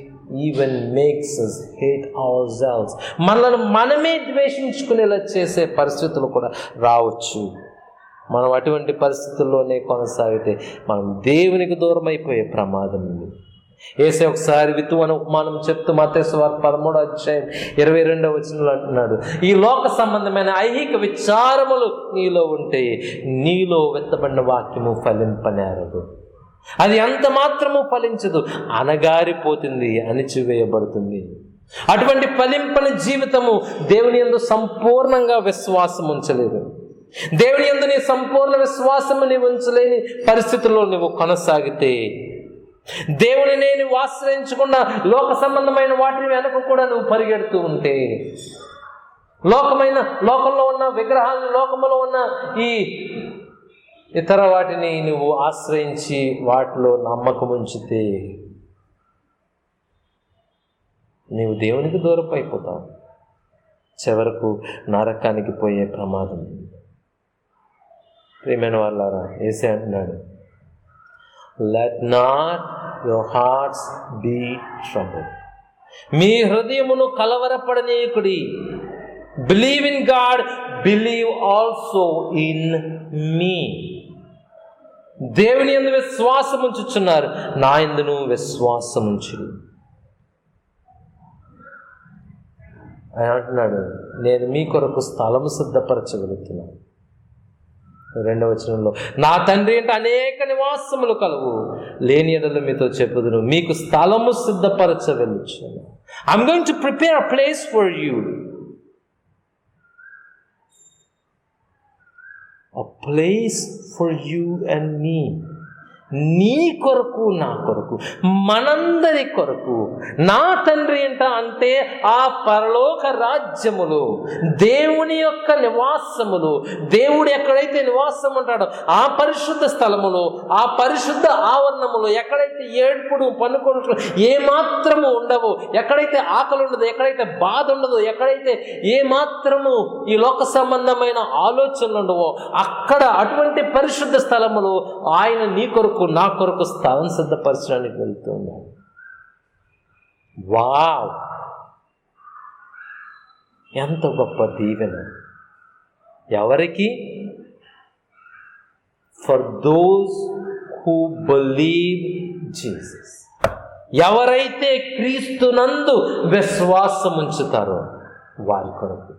even makes us hate ourselves. మనల్ని మనమే ద్వేషించుకునేలా చేసే పరిస్థితులు కూడా రావచ్చు. మనం అటువంటి పరిస్థితుల్లోనే కొనసాగితే మనం దేవునికి దూరం అయిపోయే ప్రమాదం ఉంది. యేసు ఒకసారి విత్తువని ఉపమానం చెప్తూ మత్తయి సువార్త 13:22 అంటున్నాడు, ఈ లోక సంబంధమైన ఐహిక విచారములు నీలో ఉంటే నీలో విత్తబడిన వాక్యము ఫలింపనేరదు. అది ఎంత మాత్రము ఫలించదు, అనగారిపోతుంది, అణిచివేయబడుతుంది. అటువంటి ఫలింపని జీవితము దేవుని యందు సంపూర్ణంగా విశ్వాసం ఉంచలేదు. దేవుని యందు నీ సంపూర్ణ విశ్వాసము నీవు ఉంచలేని పరిస్థితుల్లో నువ్వు కొనసాగితే, దేవుని నేను ఆశ్రయించకుండా లోక సంబంధమైన వాటిని వెనక కూడా నువ్వు పరిగెడుతూ ఉంటే, లోకంలో ఉన్న విగ్రహాలను, లోకంలో ఉన్న ఈ ఇతర వాటిని నువ్వు ఆశ్రయించి వాటిలో నమ్మకం ఉంచితే నీవు దేవునికి దూరం అయిపోతావు. చివరకు నరకానికి పోయే ప్రమాదం. ప్రియమైన వాళ్ళారా, యేసే అంటున్నాడు, let not your hearts be troubled. మీ హృదయమును కలవరపడనీయకుడి. Believe in God, believe also in me. దేవుని యందు విశ్వాసం ఉంచుచున్నారు, నా యందును విశ్వాసం ఉంచుడి. ఆయన అంటున్నాడు, నేను మీ కొరకు స్థలము సిద్ధపరచగలుగుతున్నాను. 2వ వచనంలో, నా తండ్రి అంటే అనేక నివాసములు కలవు, లేని ఎడల మీతో చెప్పుదును, మీకు స్థలము సిద్ధపరచ వెళ్ళుచున్నాను. I'm going to prepare a place for you. A place for you and me. నీ కొరకు, నా కొరకు, మనందరి కొరకు. నా తండ్రి ఏంట అంటే ఆ పరలోక రాజ్యములో, దేవుని యొక్క నివాసములు, దేవుడు ఎక్కడైతే నివాసం ఉంటాడో ఆ పరిశుద్ధ స్థలములో, ఆ పరిశుద్ధ ఆవరణములో, ఎక్కడైతే ఏడుపుడు పనుకొనుట్లు ఏమాత్రము ఉండవు, ఎక్కడైతే ఆకలి ఉండదు, ఎక్కడైతే బాధ ఉండదు, ఎక్కడైతే ఏమాత్రము ఈ లోక సంబంధమైన ఆలోచనలు ఉండవో, అక్కడ అటువంటి పరిశుద్ధ స్థలములో ఆయన నీ కొరకు, నా కొరకు స్థలం సిద్ధపరచడానికి వెళ్తున్నాడు. వావ్, ఎంత గొప్ప దీవెన! ఎవరికి? For those who believe Jesus. ఎవరైతే క్రీస్తునందు విశ్వాసం ఉంచుతారో వారి కొరకు.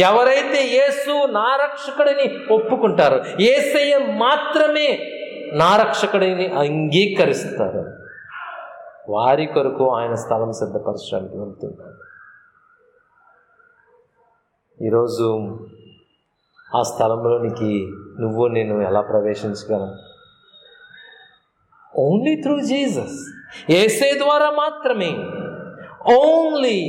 ఎవరైతే యేసు నా రక్షకుడిని ఒప్పుకుంటారో, యేసయ్య మాత్రమే నా రక్షకుడిని అంగీకరిస్తారు, వారి కొరకు ఆయన స్థలం సిద్ధపరచడానికి వెళ్తున్నాడు. ఈరోజు ఆ స్థలంలోనికి నువ్వు నేను ఎలా ప్రవేశించగలం? Only through Jesus. యేసే ద్వారా మాత్రమే. Only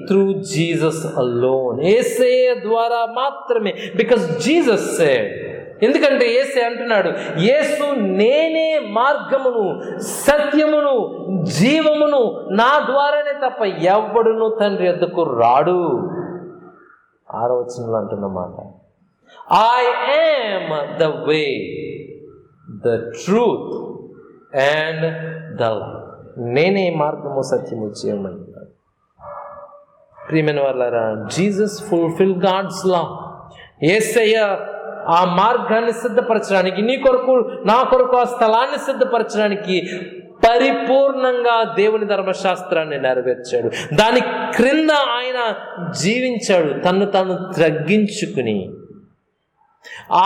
through Jesus alone. యేసే ద్వారా మాత్రమే. బికాస్ జీసస్ సెడ్, ఎందుకంటే యేసే అంటున్నాడు, యేసు నేనే మార్గమును, సత్యమును, జీవమును, నా ద్వారానే తప్ప ఎవ్వడును తండ్రి యొద్దకు రాడు. 6వ వచనంలో అంటున్నమాట, I am the way, the truth and the life. నేనే మార్గము, సత్యము, జీవమని. ప్రియమైన వారలారా, Jesus fulfil God's law. Yesayya ఆ మార్గాన్ని సిద్ధపరచడానికి, నీ కొరకు, నా కొరకు ఆ స్థలాన్ని సిద్ధపరచడానికి పరిపూర్ణంగా దేవుని ధర్మశాస్త్రాన్ని నెరవేర్చాడు. దాని క్రింద ఆయన జీవించాడు, తను తాను తగ్గించుకుని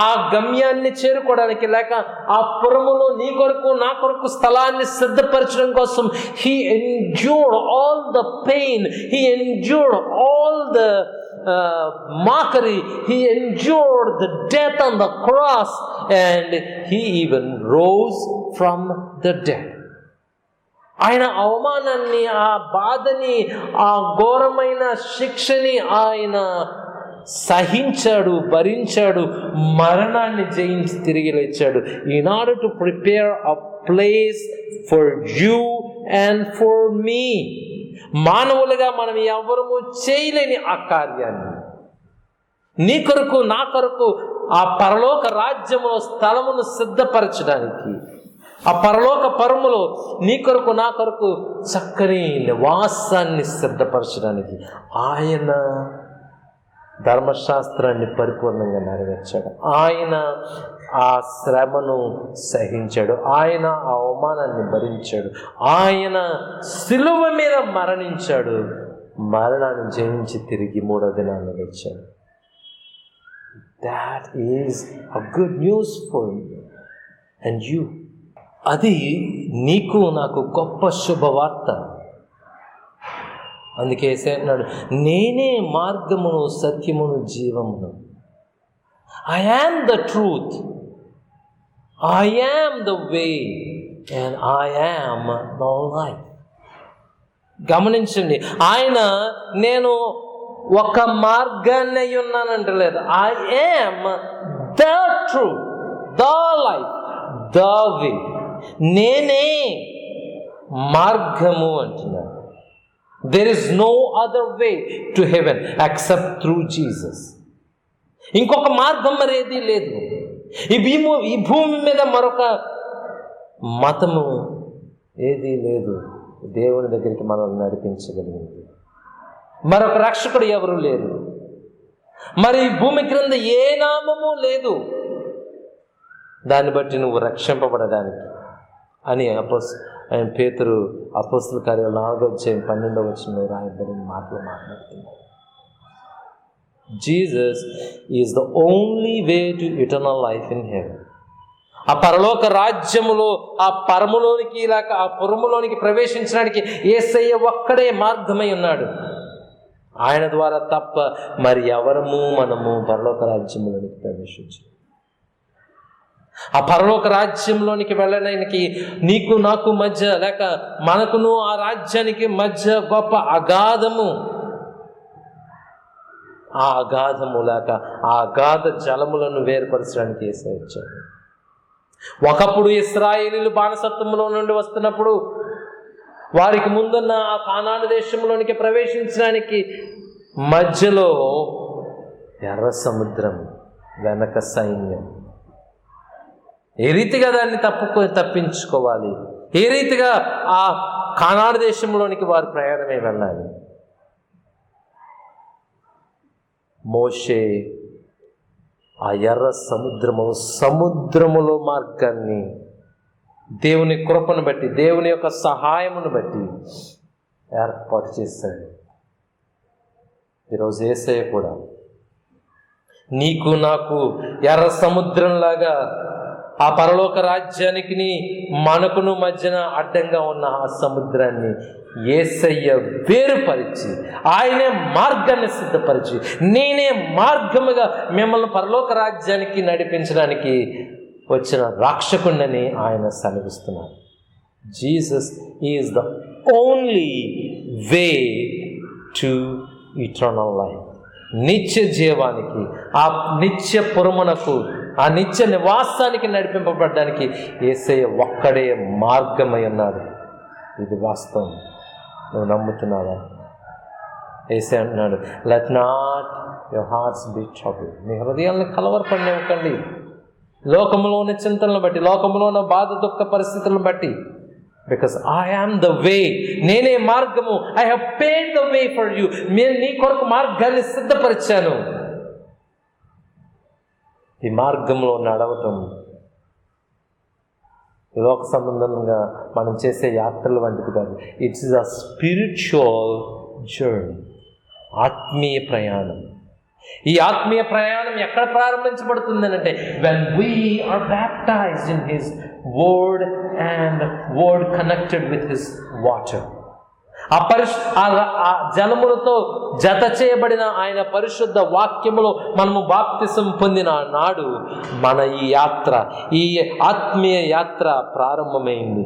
ఆ గమ్యాన్ని చేరుకోవడానికి, లేక ఆ పురములో నీ కొరకు, నా కొరకు స్థలాన్ని సిద్ధపరచడం కోసం he endured all the pain, he endured all the mockery, he endured the death on the cross, and he even rose from the dead. ఆయన అవమానాన్ని, ఆ బాధని, ఆ ఘోరమైన శిక్షని ఆయన సహించాడు, భరించాడు, మరణాన్ని జయించి తిరిగి లేచాడు. In order to prepare a place for you and for me. మానవులుగా మనం ఎవరము చేయలేని ఆ కార్యాన్ని నీ కొరకు, నా కొరకు ఆ పరలోక రాజ్యములో స్థలమును సిద్ధపరచడానికి, ఆ పరలోక పరములో నీ కొరకు, నా కొరకు చక్కని నివాసాన్ని సిద్ధపరచడానికి ఆయన ధర్మశాస్త్రాన్ని పరిపూర్ణంగా నెరవేర్చాడు. ఆయన ఆ శ్రమను సహించాడు, ఆయన ఆ అవమానాన్ని భరించాడు, ఆయన సిలువ మీద మరణించాడు, మరణాన్ని జయించి తిరిగి 3వ దినాన లేచాడు. That is a good news for you and you. అది నీకు నాకు గొప్ప శుభవార్త. అందుకే అన్నాడు, నేనే మార్గమును, సత్యమును, జీవమును. I am the truth, I am the way and I am the life. గమనించండి, ఆయన నేను ఒక మార్గాన్ని అయి ఉన్నానంటలేదు. I am the truth, the life, the way. నేనే మార్గము అంటున్నాను. There is no other way to heaven except through Jesus. ఇంకొక మార్గం మరేది లేదు. ఈ భూమి మీద మరొక మతము ఏది లేదు దేవుని దగ్గరికి మనల్ని నడిపించగలిగింది. మరొక రక్షకుడు ఎవరు లేరు. మరి భూమి క్రింద ఏ నామము లేదు దాన్ని బట్టి నువ్వు రక్షింపబడడానికి అని ఆయన పేతురు అపోస్తల కార్యాలు 4వ అధ్యాయం 12వ వచనంలో రాయబడిన మాటలు మాట్లాడుతున్నారు. Jesus is the only way to eternal life in heaven. ఆ పరలోక రాజ్యములో, ఆ పరములోనికి, లేక ఆ పురములోనికి ప్రవేశించడానికి యేసయ్య ఒక్కడే మార్గమై ఉన్నాడు. ఆయన ద్వారా తప్ప మరి ఎవరము మనము పరలోక రాజ్యములోనికి ప్రవేశించు. ఆ పరలోక రాజ్యంలోనికి వెళ్ళడానికి నీకు నాకు మధ్య, లేక మనకును ఆ రాజ్యానికి మధ్య గొప్ప అగాధము, ఆ అగాధము లేక ఆ అగాధ జలములను వేరుపరచడానికి యేసయ్య వచ్చాడు. ఒకప్పుడు ఇశ్రాయేలీయులు బానిసత్వంలో నుండి వస్తున్నప్పుడు వారికి ముందున్న ఆ కానాను దేశంలోనికి ప్రవేశించడానికి మధ్యలో ఎర్ర సముద్రం, వెనక సైన్యం. ఏ రీతిగా దాన్ని తప్పించుకోవాలి, ఏ రీతిగా ఆ కానాను దేశంలోనికి వారు ప్రయాణమై వెళ్ళాలి. మోషే ఆ ఎర్ర సముద్రములో మార్గాన్ని దేవుని కృపను బట్టి, దేవుని యొక్క సహాయమును బట్టి ఏర్పాటు చేశాడు. ఈరోజు యేసయ్య కూడా నీకు నాకు ఎర్ర సముద్రంలాగా ఆ పరలోక రాజ్యానికి మనకును మధ్యన అడ్డంగా ఉన్న ఆ సముద్రాన్ని యేసయ్య వేరుపరిచి, ఆయనే మార్గాన్ని సిద్ధపరిచి, నేనే మార్గముగా మిమ్మల్ని పరలోక రాజ్యానికి నడిపించడానికి వచ్చిన రక్షకుడిని ఆయన సెలవిస్తున్నారు. Jesus is the only way to eternal life. నిత్య జీవానికి, ఆ నిత్య పురమునకు, ఆ నిత్య నివాసానికి నడిపింపబడడానికి యేసయ్య ఒక్కడే మార్గమై ఉన్నాడు. ఇది వాస్తవం. నువ్వు నమ్ముతున్నావా? యేసయ్య అంటున్నాడు, let not your hearts be troubled. మీ హృదయాలను కలవరపడనివ్వకండి. లోకంలో ఉన్న చింతనలను బట్టి, లోకంలో ఉన్న బాధ దుఃఖ పరిస్థితులను బట్టి. Because I am the way, నేనే మార్గము. I have paid the way for you. నేను నీ కొరకు మార్గాన్ని సిద్ధపరిచాను. ఈ మార్గంలో నడవటం ఈ లోక సంబంధంగా మనం చేసే యాత్రల వంటిది కాదు. ఇట్స్ అ స్పిరిచువల్ జర్నీ, ఆత్మీయ ప్రయాణం. ఈ ఆత్మీయ ప్రయాణం ఎక్కడ ప్రారంభించబడుతుంది అంటే when we are baptized in his word and word connected with his water. ఆ జలములతో జత చేయబడిన ఆయన పరిశుద్ధ వాక్యములో మనము బాప్తిసం పొందిన నాడు మన ఈ యాత్ర, ఈ ఆత్మీయ యాత్ర ప్రారంభమైంది.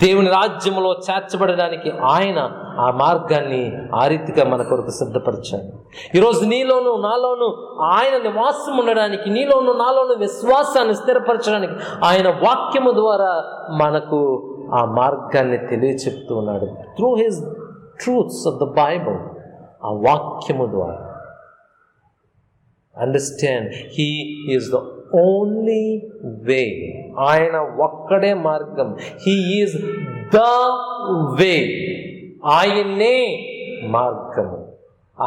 దేవుని రాజ్యములో చేర్చబడడానికి ఆయన ఆ మార్గాన్ని ఆ రీతిగా మన కొరకు సిద్ధపరిచాడు. ఈరోజు నీలోను నాలోను ఆయన నివాసం ఉండడానికి, నీలోను నాలోను విశ్వాసాన్ని స్థిరపరచడానికి ఆయన వాక్యము ద్వారా మనకు ఆ మార్గాన్ని తెలియచెప్తూ ఉన్నాడు. Through his truths of the Bible, ఆ వాక్యము ద్వారా. Understand, he is the only వే. ఆయన ఒక్కడే మార్గం. He is the way. ఆయనే మార్గము.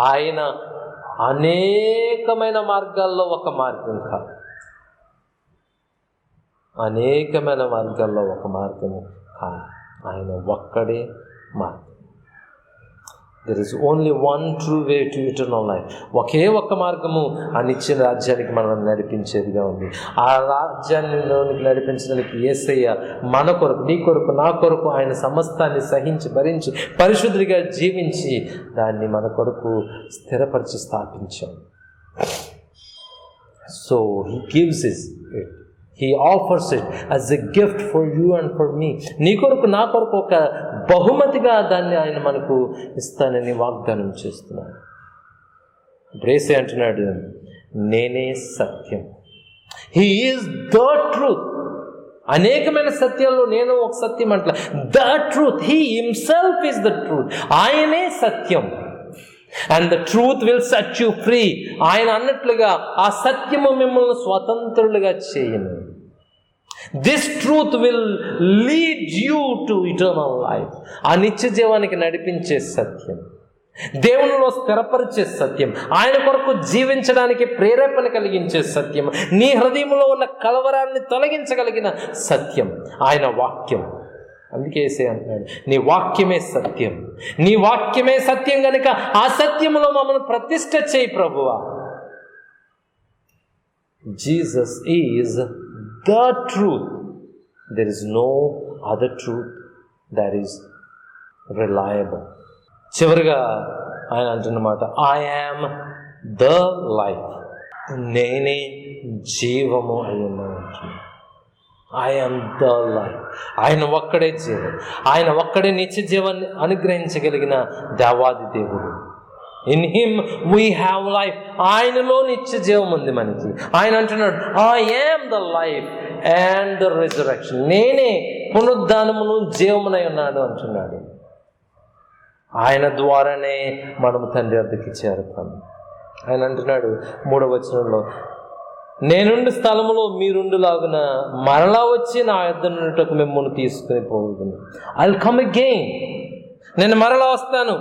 ఆయన అనేకమైన మార్గాల్లో ఒక మార్గం కాదు, అనేకమైన మార్గాల్లో ఒక మార్గము కాదు. ఆయన ఒక్కడే మార్గం. There is only one true way to eternal life. ఒకే ఒక్క మార్గము ఆ నిత్య రాజ్యానికి మనల్ని నడిపించేదిగా ఉంది. ఆ రాజ్యానికి నడిపించడానికి యేసయ్య మన కొరకు, నీ కొరకు, నా కొరకు ఆయన సమస్తాన్ని సహించి భరించి పరిశుద్ధుడిగా జీవించి దాన్ని మన కొరకు స్థిరపరిచి స్థాపించాడు. So he gives it, He offers it as a gift for you and for me. నీ కొరకు నా కొరకు ఒక బహుమతిగా దాన్ని ఆయన మనకు ఇస్తానని వాగ్దానం చేస్తున్నాడు. బ్రేసే అంటున్నాడు, నేనే సత్యం. He is the truth. అనేకమైన సత్యాల్లో నేను ఒక సత్యం అంటలా. The truth. He himself is the truth. ఆయనే సత్యం. And the truth will set you free. ఆయన అన్నట్లుగా ఆ సత్యము మిమ్మల్ని స్వతంత్రులుగా చేయను. This truth will lead you to eternal life. ఆ నిత్య జీవానికి నడిపించే సత్యం, దేవునిలో స్థిరపరిచే సత్యం, ఆయన కొరకు జీవించడానికి ప్రేరేపణ కలిగించే సత్యం, నీ హృదయంలో ఉన్న కలవరాన్ని తొలగించగలిగిన సత్యం ఆయన వాక్యం. అందుకే అంటున్నాడు, నీ వాక్యమే సత్యం. నీ వాక్యమే సత్యం కనుక ఆ సత్యములో మమ్మల్ని ప్రతిష్ఠ చేయి ప్రభువా. Jesus is the truth. There is no other truth that is reliable. చివరిగా ఆయన అంటున్నమాట, ఐ యామ్ ద లైఫ్. నేనే జీవము అయి ఉన్నాను. I am the life. ఆయన ఒక్కడే జీవం, ఆయన ఒక్కడే నిత్య జీవాన్ని అనుగ్రహించగలిగిన దేవాది దేవుడు. In him we have life. ఆయనలో నిత్య జీవం ఉంది మనకి. ఆయన అంటున్నాడు, I am the life and the resurrection. నేనే పునరుద్ధానమును జీవమునై ఉన్నాడు అంటున్నాడు. ఆయన ద్వారానే మనము తండ్రి వద్దకి చేరుతాము. ఆయన అంటున్నాడు 3వ వచనంలో, నేనుండు స్థలములో మీరుండులాగున మరలా వచ్చి నా యొద్ద నుండుటకు మిమ్మల్ని తీసుకుని పోవుదును. I will come again. నేను మరలా వస్తాను.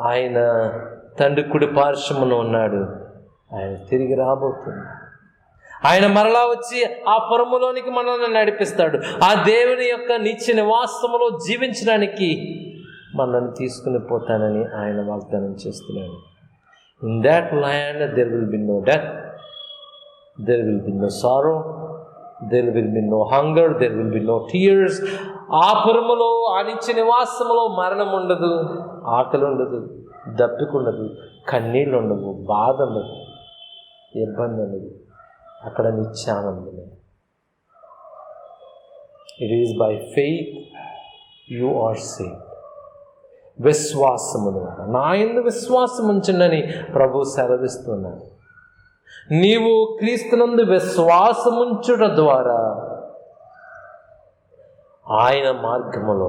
ఆయన తండ్రి కుడి పార్శ్వమున ఉన్నాడు. ఆయన తిరిగి రాబోతుంది. ఆయన మరలా వచ్చి ఆ పురములోనికి మనల్ని నడిపిస్తాడు. ఆ దేవుని యొక్క నిత్య నివాసములో జీవించడానికి మనల్ని తీసుకుని పోతానని ఆయన వాగ్దానం చేస్తున్నాడు. In that land there will be no death, there will be no sorrow, there will be no hunger, there will be no tears. ఆ పురములో, ఆ నిత్య నివాసములో మరణం ఉండదు, ఆకలి ఉండదు, దప్పిక ఉండదు, కన్నీళ్ళు ఉండవు, బాధ ఉండదు, ఇబ్బంది ఉండదు. అక్కడ నిత్యానందమే. It is by faith you are saved. విశ్వాసము ద్వారా, నా యందు విశ్వాసం ఉంచండి ప్రభు సెలవిస్తున్నాడు. నీవు క్రీస్తునందు విశ్వాసముంచుట ద్వారా ఆయన మార్గములో,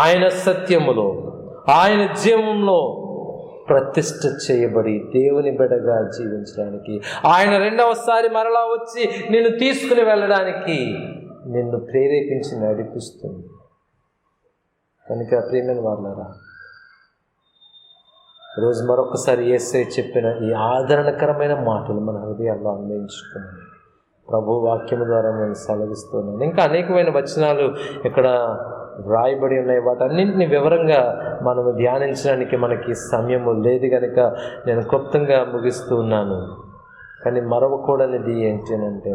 ఆయన సత్యములో, ఆయన జీవంలో ప్రతిష్ఠ చేయబడి దేవుని బిడ్డగా జీవించడానికి, ఆయన 2వసారి మరలా వచ్చి నిన్ను తీసుకుని వెళ్ళడానికి నిన్ను ప్రేరేపించి నడిపిస్తుంది. కనుక ప్రియమైన వారులారా, ఈరోజు మరొకసారి యేసయ్య చెప్పిన ఈ ఆదరణకరమైన మాటలు మన హృదయాల్లో అన్వయించుకున్నాను. ప్రభు వాక్యము ద్వారా నేను సెలవిస్తున్నాను. ఇంకా అనేకమైన వచనాలు ఇక్కడ వ్రాయబడి ఉన్నాయి. వాటన్నింటినీ వివరంగా మనము ధ్యానించడానికి మనకి సమయము లేదు కనుక నేను క్లుప్తంగా ముగిస్తూ ఉన్నాను. కానీ మరవకూడనిది ఏంటి అంటే,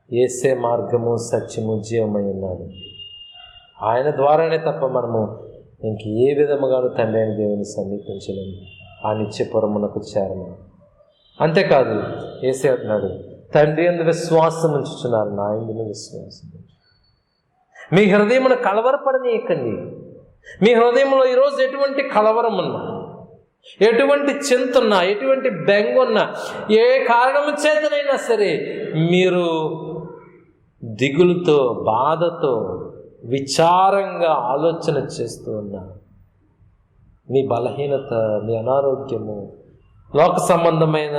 యేసే మార్గము, సత్యము, జీవమై ఉన్నాడు. ఆయన ద్వారానే తప్ప మనము ఇంక ఏ విధముగాను తండ్రి అయిన దేవుని సమీపించలేము, ఆ నిత్యపురమునకు చేరలేము. అంతేకాదు యేసే అంటున్నాడు, తండ్రి యందు విశ్వాసం ఉంచుచున్నారు, నా యందు విశ్వాసం. మీ హృదయమును కలవరపడనీయకండి. మీ హృదయంలో ఈరోజు ఎటువంటి కలవరం ఉన్నా, ఎటువంటి చింత ఉన్నా, ఎటువంటి బెంగున్నా, ఏ కారణము చేతనైనా సరే మీరు దిగులుతో, బాధతో, విచారంగా ఆలోచన చేస్తూ ఉన్నా, మీ బలహీనత, మీ అనారోగ్యము, లోక సంబంధమైన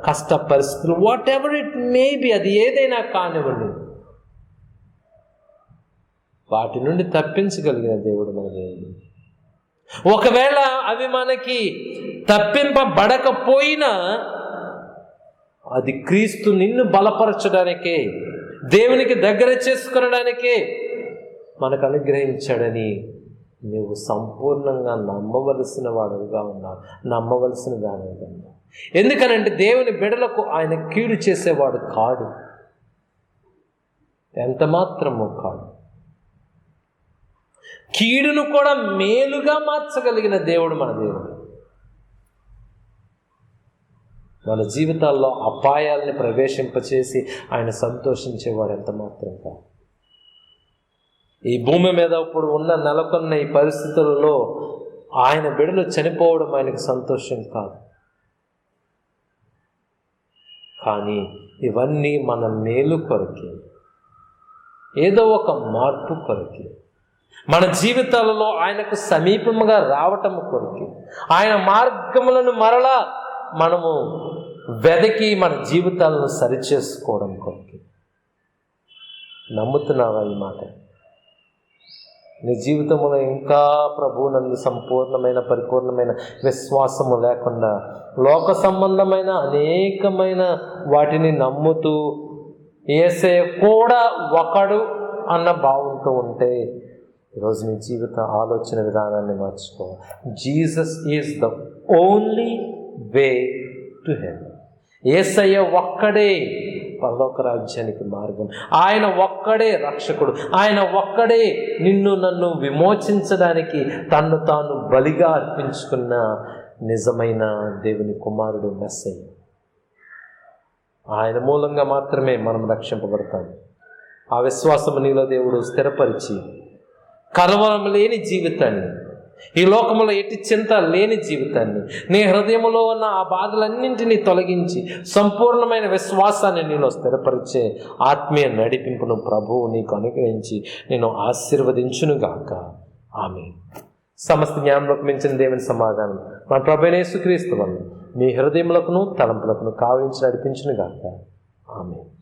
కష్ట పరిస్థితులు, what ever it may be, అది ఏదైనా కానివ్వండి, వాటి నుండి తప్పించగలిగిన దేవుడు మన దేవుడు. ఒకవేళ అవి మనకి తప్పింపబడకపోయినా అది క్రీస్తు నిన్ను బలపరచడానికే, దేవునికి దగ్గర చేసుకునడానికే మనకు అనుగ్రహించాడని నువ్వు సంపూర్ణంగా నమ్మవలసిన వాడుగా ఉన్నావు, నమ్మవలసిన దానిగా ఉన్నావు. ఎందుకనంటే దేవుని బిడలకు ఆయన కీడు చేసేవాడు కాడు, ఎంత మాత్రము కాడు. కీడును కూడా మేలుగా మార్చగలిగిన దేవుడు మన దేవుడు. మన జీవితాల్లో అపాయాలని ప్రవేశింపచేసి ఆయన సంతోషించేవాడు ఎంత మాత్రం కాదు. ఈ భూమి మీద ఇప్పుడు నెలకొన్న ఈ పరిస్థితులలో ఆయన బిడ్డలు చనిపోవడం ఆయనకు సంతోషం కాదు. కానీ ఇవన్నీ మన మేలు కొరకే, ఏదో ఒక మార్పు కొరకే, మన జీవితాలలో ఆయనకు సమీపముగా రావటం కొరకే, ఆయన మార్గములను మరలా మనము వెదకి మన జీవితాలను సరిచేసుకోవడం కొరకే. నమ్ముతున్నావా ఈ మాట? నీ జీవితంలో ఇంకా ప్రభువునందు సంపూర్ణమైన, పరిపూర్ణమైన విశ్వాసము లేకుండా లోక సంబంధమైన అనేకమైన వాటిని నమ్ముతూ యేసయ్య కూడా ఒకడు అన్న భావంతో ఉంటే ఈరోజు నీ జీవిత ఆలోచన విధానాన్ని మార్చుకోవాలి. Jesus is the only way to heaven. Yesayya ఒక్కడే పరలోక రాజ్యానికి మార్గం. ఆయన ఒక్కడే రక్షకుడు. ఆయన ఒక్కడే నిన్ను నన్ను విమోచించడానికి తన్ను తాను బలిగా అర్పించుకున్న నిజమైన దేవుని కుమారుడు మెస్సయ్య. ఆయన మూలంగా మాత్రమే మనం రక్షింపబడతాం. ఆ విశ్వాసము నీలో దేవుడు స్థిరపరిచి కలవరం లేని జీవితాన్ని, ఈ లోకంలో ఎట్టి చింత లేని జీవితాన్ని, నీ హృదయంలో ఉన్న ఆ బాధలన్నింటినీ తొలగించి సంపూర్ణమైన విశ్వాసాన్ని నీలో స్థిరపరిచే ఆత్మీయ నడిపింపును ప్రభువు నీకు అనుగ్రహించి నేను ఆశీర్వదించునుగాక. ఆమేన్. సమస్త జ్ఞానంలోకి మించిన దేవుని సమాధానం మన ప్రభువైన యేసుక్రీస్తు వలన మీ హృదయములకును తలంపులకును కావలించి నడిపించునుగాక. ఆమేన్.